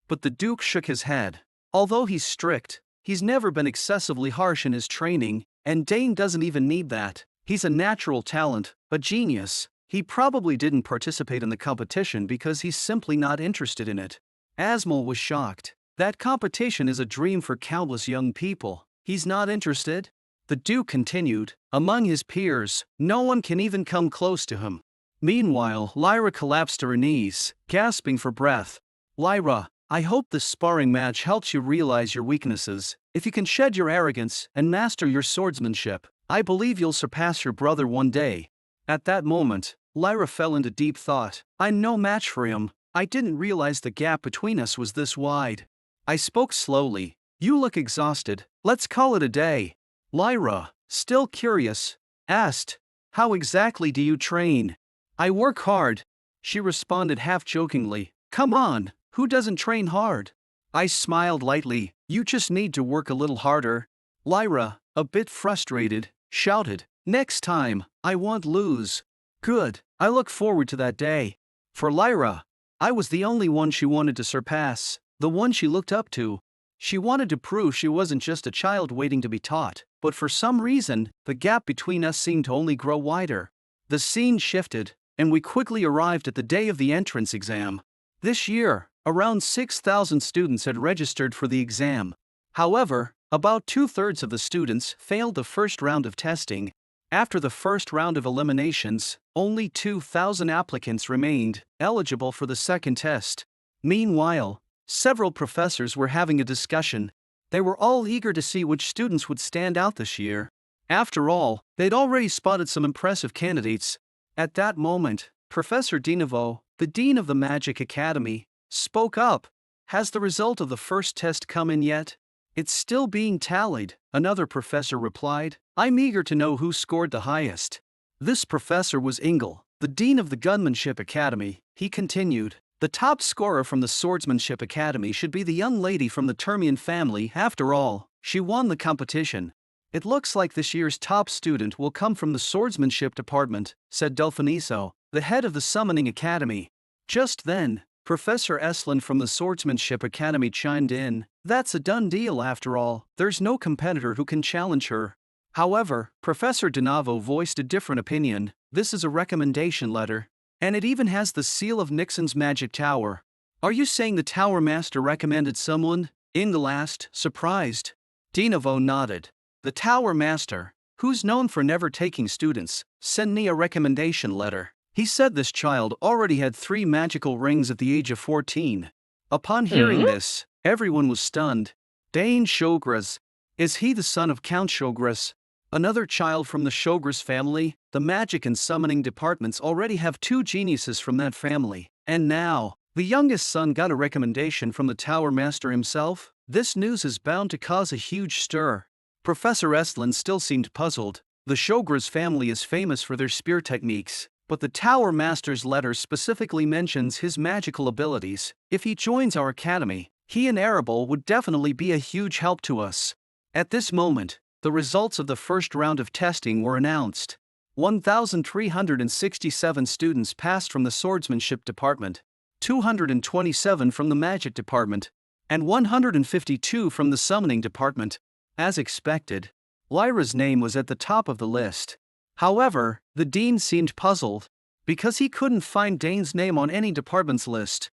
S1: But the Duke shook his head. Although he's strict, he's never been excessively harsh in his training, and Dane doesn't even need that. He's a natural talent, a genius. He probably didn't participate in the competition because he's simply not interested in it. Asmal was shocked. That competition is a dream for countless young people. He's not interested? The Duke continued, Among his peers, no one can even come close to him. Meanwhile, Lyra collapsed to her knees, gasping for breath. Lyra, I hope this sparring match helps you realize your weaknesses. If you can shed your arrogance and master your swordsmanship, I believe you'll surpass your brother one day. At that moment, Lyra fell into deep thought. I'm no match for him. I didn't realize the gap between us was this wide. I spoke slowly. You look exhausted. Let's call it a day. Lyra, still curious, asked, How exactly do you train? I work hard, she responded half-jokingly. Come on, who doesn't train hard? I smiled lightly. You just need to work a little harder. Lyra, a bit frustrated, shouted, Next time, I won't lose. Good, I look forward to that day. For Lyra, I was the only one she wanted to surpass, the one she looked up to. She wanted to prove she wasn't just a child waiting to be taught, but for some reason, the gap between us seemed to only grow wider. The scene shifted, and we quickly arrived at the day of the entrance exam. This year, around 6,000 students had registered for the exam. However, about 2/3 of the students failed the first round of testing. After the first round of eliminations, only 2,000 applicants remained eligible for the second test. Meanwhile, several professors were having a discussion. They were all eager to see which students would stand out this year. After all, they'd already spotted some impressive candidates. At that moment, Professor Dinevo, the Dean of the Magic Academy, spoke up. Has the result of the first test come in yet? It's still being tallied, another professor replied. I'm eager to know who scored the highest. This professor was Engel, the Dean of the Gunmanship Academy. He continued, The top scorer from the Swordsmanship Academy should be the young lady from the Termian family. After all, she won the competition. It looks like this year's top student will come from the Swordsmanship Department, said Delphiniso, the head of the Summoning Academy. Just then, Professor Estlin from the Swordsmanship Academy chimed in. That's a done deal after all, there's no competitor who can challenge her. However, Professor Donavo voiced a different opinion. This is a recommendation letter, and it even has the seal of Nixon's Magic Tower. Are you saying the Tower Master recommended someone? Engel asked, surprised. Donavo nodded. The Tower Master, who's known for never taking students, sent me a recommendation letter. He said this child already had 3 magical rings at the age of 14. Upon hearing this, everyone was stunned. Dane Shogras. Is he the son of Count Shogras? Another child from the Shogras family, the magic and summoning departments already have 2 geniuses from that family. And now, the youngest son got a recommendation from the Tower Master himself? This news is bound to cause a huge stir. Professor Estlin still seemed puzzled. The Shogras family is famous for their spear techniques, but the Tower Master's letter specifically mentions his magical abilities. If he joins our academy, he and Arable would definitely be a huge help to us. At this moment, the results of the first round of testing were announced. 1,367 students passed from the swordsmanship department, 227 from the magic department, and 152 from the summoning department. As expected, Lyra's name was at the top of the list. However, the dean seemed puzzled, because he couldn't find Dane's name on any department's list.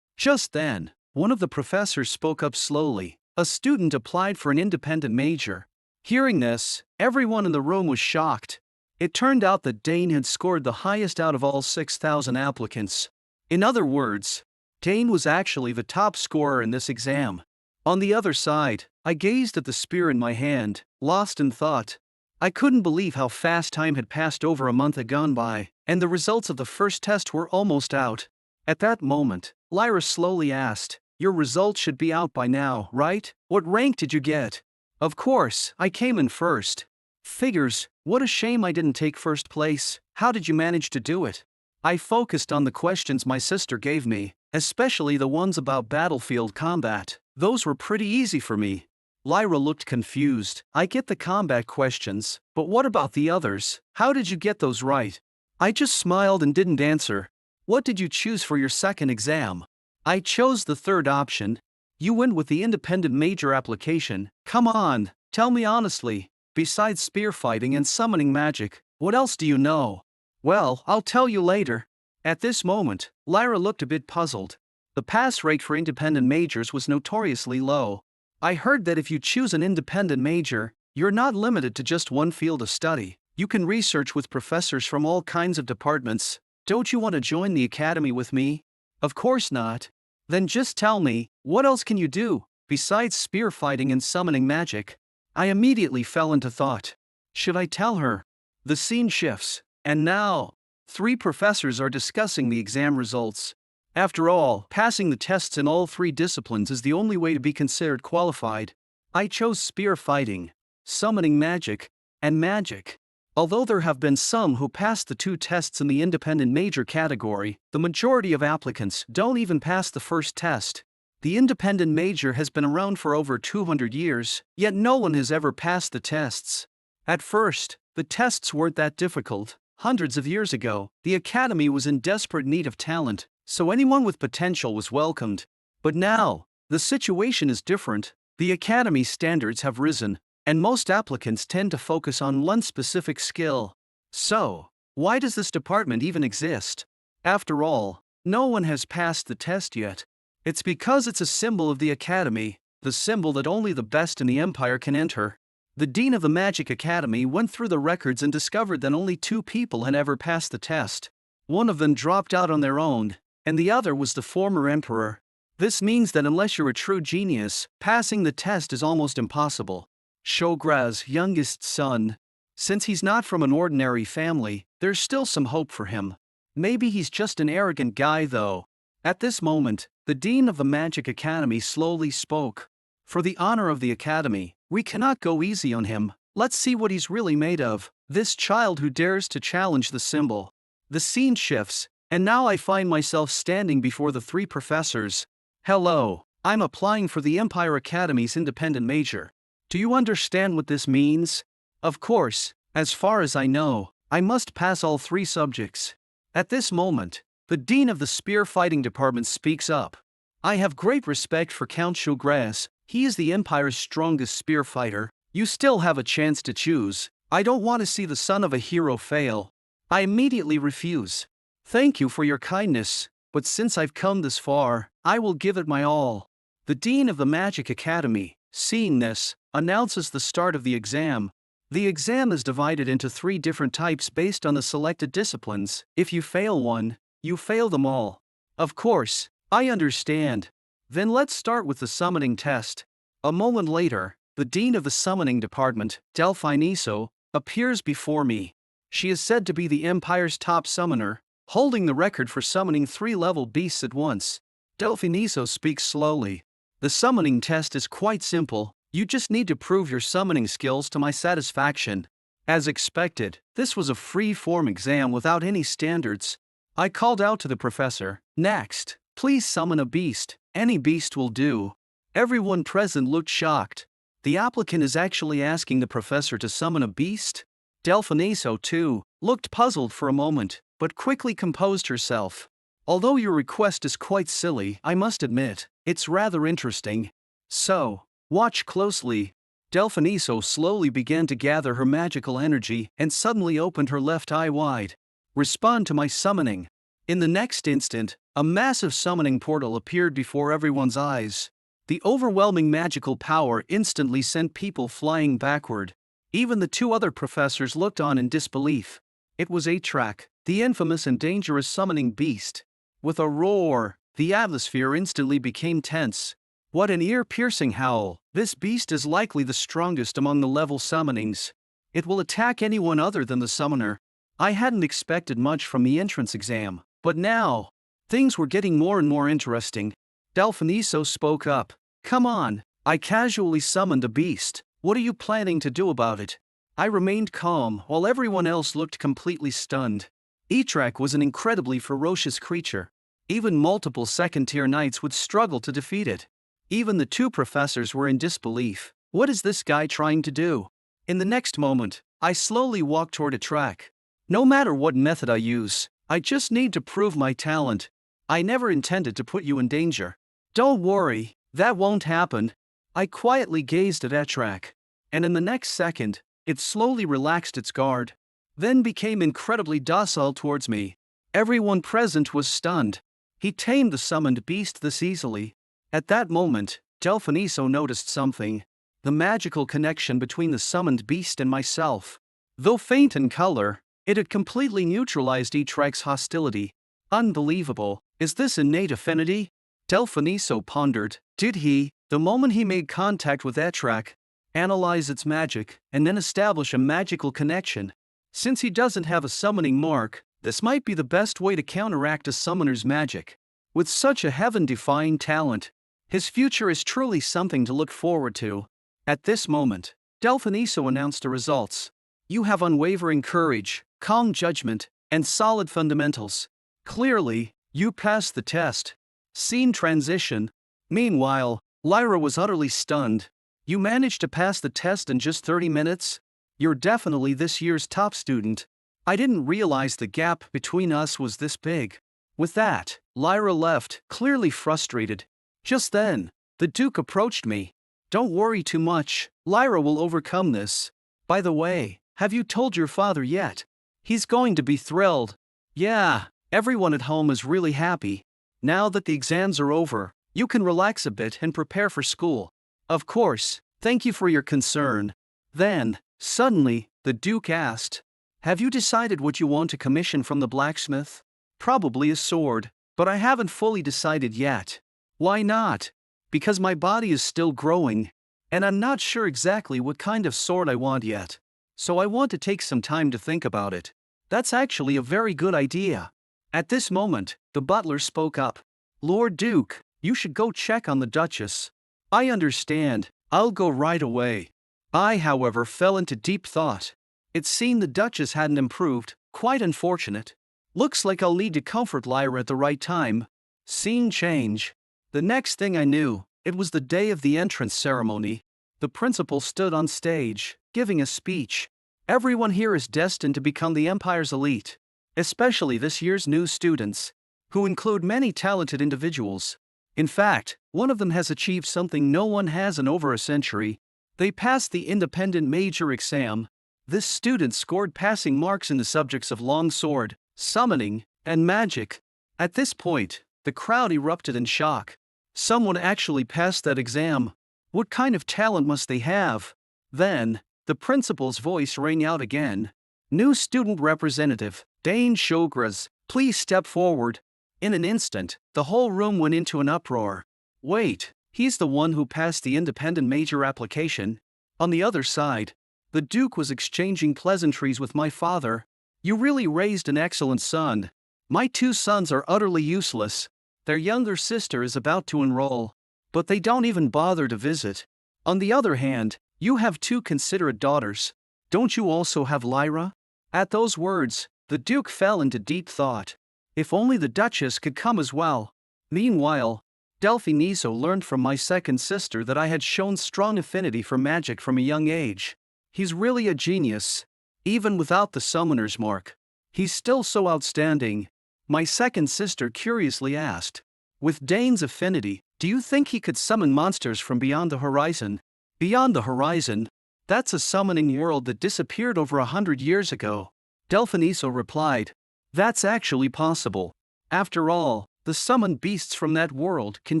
S1: Just then, one of the professors spoke up slowly. A student applied for an independent major. Hearing this, everyone in the room was shocked. It turned out that Dane had scored the highest out of all 6,000 applicants. In other words, Dane was actually the top scorer in this exam. On the other side, I gazed at the spear in my hand, lost in thought. I couldn't believe how fast time had passed. Over a month had gone by, and the results of the first test were almost out. At that moment, Lyra slowly asked, "Your results should be out by now, right? What rank did you get?" "Of course, I came in first." "Figures, what a shame I didn't take first place. How did you manage to do it?" I focused on the questions my sister gave me, especially the ones about battlefield combat. Those were pretty easy for me. Lyra looked confused. "I get the combat questions, but what about the others? How did you get those right?" I just smiled and didn't answer. "What did you choose for your second exam?" "I chose the third option." "You went with the independent major application. Come on, tell me honestly, besides spear fighting and summoning magic, what else do you know?" "Well, I'll tell you later." At this moment, Lyra looked a bit puzzled. The pass rate for independent majors was notoriously low. "I heard that if you choose an independent major, you're not limited to just one field of study. You can research with professors from all kinds of departments. Don't you want to join the academy with me?" "Of course not." "Then just tell me, what else can you do, besides spear fighting and summoning magic?" I immediately fell into thought. Should I tell her? The scene shifts, and now, 3 professors are discussing the exam results. After all, passing the tests in all 3 disciplines is the only way to be considered qualified. I chose spear fighting, summoning magic, and magic. Although there have been some who passed the 2 tests in the independent major category, the majority of applicants don't even pass the first test. The independent major has been around for over 200 years, yet no one has ever passed the tests. At first, the tests weren't that difficult. Hundreds of years ago, the academy was in desperate need of talent, so anyone with potential was welcomed. But now, the situation is different. The academy's standards have risen, and most applicants tend to focus on one specific skill. So, why does this department even exist? After all, no one has passed the test yet. It's because it's a symbol of the academy, the symbol that only the best in the empire can enter. The dean of the Magic Academy went through the records and discovered that only 2 people had ever passed the test. One of them dropped out on their own, and the other was the former emperor. This means that unless you're a true genius, passing the test is almost impossible. Shogras' youngest son. Since he's not from an ordinary family, there's still some hope for him. Maybe he's just an arrogant guy though. At this moment, the dean of the Magic Academy slowly spoke. "For the honor of the academy, we cannot go easy on him. Let's see what he's really made of. This child who dares to challenge the symbol." The scene shifts, and now I find myself standing before the 3 professors. "Hello, I'm applying for the Empire Academy's independent major. Do you understand what this means?" "Of course, as far as I know, I must pass all 3 subjects." At this moment, the dean of the spear fighting department speaks up. "I have great respect for Count Shogras. He is the Empire's strongest spear fighter. You still have a chance to choose. I don't want to see the son of a hero fail." I immediately refuse. "Thank you for your kindness, but since I've come this far, I will give it my all." The dean of the Magic Academy, seeing this, announces the start of the exam. The exam is divided into 3 different types based on the selected disciplines. If you fail one, you fail them all. Of course, I understand. Then let's start with the summoning test. A moment later, the dean of the summoning department, Delphiniso, appears before me. She is said to be the Empire's top summoner, holding the record for summoning 3-level beasts at once. Delphiniso speaks slowly. The summoning test is quite simple, you just need to prove your summoning skills to my satisfaction. As expected, this was a free-form exam without any standards. I called out to the professor, "Next, please summon a beast, any beast will do." Everyone present looked shocked. The applicant is actually asking the professor to summon a beast? Delphiniso, too, looked puzzled for a moment, but quickly composed herself. "Although your request is quite silly, I must admit, it's rather interesting. So, watch closely." Delphiniso slowly began to gather her magical energy and suddenly opened her left eye wide. "Respond to my summoning." In the next instant, a massive summoning portal appeared before everyone's eyes. The overwhelming magical power instantly sent people flying backward. Even the 2 other professors looked on in disbelief. It was Atrak, the infamous and dangerous summoning beast. With a roar, the atmosphere instantly became tense. What an ear-piercing howl! This beast is likely the strongest among the level summonings. It will attack anyone other than the summoner. I hadn't expected much from the entrance exam, but now, things were getting more and more interesting. Delphiniso spoke up. "Come on, I casually summoned a beast. What are you planning to do about it?" I remained calm while everyone else looked completely stunned. Atrak was an incredibly ferocious creature. Even multiple second-tier knights would struggle to defeat it. Even the 2 professors were in disbelief. What is this guy trying to do? In the next moment, I slowly walked toward Atrak. No matter what method I use, I just need to prove my talent. I never intended to put you in danger. Don't worry, that won't happen. I quietly gazed at Atrak, and in the next second, it slowly relaxed its guard, then became incredibly docile towards me. Everyone present was stunned. He tamed the summoned beast this easily. At that moment, Delphiniso noticed something. The magical connection between the summoned beast and myself. Though faint in color, it had completely neutralized Atrak's hostility. Unbelievable, is this innate affinity? Delphiniso pondered. Did he, the moment he made contact with Atrak, analyze its magic, and then establish a magical connection? Since he doesn't have a summoning mark, this might be the best way to counteract a summoner's magic. With such a heaven-defying talent, his future is truly something to look forward to. At this moment, Delphiniso announced the results. You have unwavering courage, calm judgment, and solid fundamentals. Clearly, you passed the test. Scene transition. Meanwhile, Lyra was utterly stunned. You managed to pass the test in just 30 minutes? You're definitely this year's top student. I didn't realize the gap between us was this big. With that, Lyra left, clearly frustrated. Just then, the Duke approached me. Don't worry too much, Lyra will overcome this. By the way, have you told your father yet? He's going to be thrilled. Yeah, everyone at home is really happy. Now that the exams are over, you can relax a bit and prepare for school. Of course, thank you for your concern. Then, suddenly, the Duke asked, have you decided what you want to commission from the blacksmith? Probably a sword, but I haven't fully decided yet. Why not? Because my body is still growing, and I'm not sure exactly what kind of sword I want yet. So I want to take some time to think about it. That's actually a very good idea. At this moment, the butler spoke up. Lord Duke, you should go check on the Duchess. I understand, I'll go right away. I, however, fell into deep thought. It seemed the Duchess hadn't improved, quite unfortunate. Looks like I'll need to comfort Lyra at the right time. Scene change. The next thing I knew, it was the day of the entrance ceremony. The principal stood on stage, giving a speech. Everyone here is destined to become the Empire's elite, especially this year's new students, who include many talented individuals. In fact, one of them has achieved something no one has in over a century. They passed the independent major exam. This student scored passing marks in the subjects of longsword, summoning, and magic. At this point, the crowd erupted in shock. Someone actually passed that exam. What kind of talent must they have? Then, the principal's voice rang out again. New student representative, Dane Shogras, please step forward. In an instant, the whole room went into an uproar. Wait, he's the one who passed the independent major application? On the other side, the Duke was exchanging pleasantries with my father. You really raised an excellent son. My two sons are utterly useless. Their younger sister is about to enroll, but they don't even bother to visit. On the other hand, you have two considerate daughters. Don't you also have Lyra? At those words, the Duke fell into deep thought. If only the Duchess could come as well. Meanwhile, Delphiniso learned from my second sister that I had shown strong affinity for magic from a young age. He's really a genius. Even without the summoner's mark, he's still so outstanding. My second sister curiously asked. With Dane's affinity, do you think he could summon monsters from beyond the horizon? Beyond the horizon? That's a summoning world that disappeared over 100 years ago. Delphiniso replied. That's actually possible. After all, the summoned beasts from that world can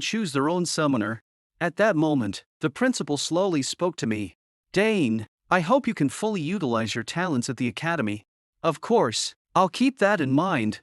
S1: choose their own summoner. At that moment, the principal slowly spoke to me. Dane, I hope you can fully utilize your talents at the academy. Of course, I'll keep that in mind.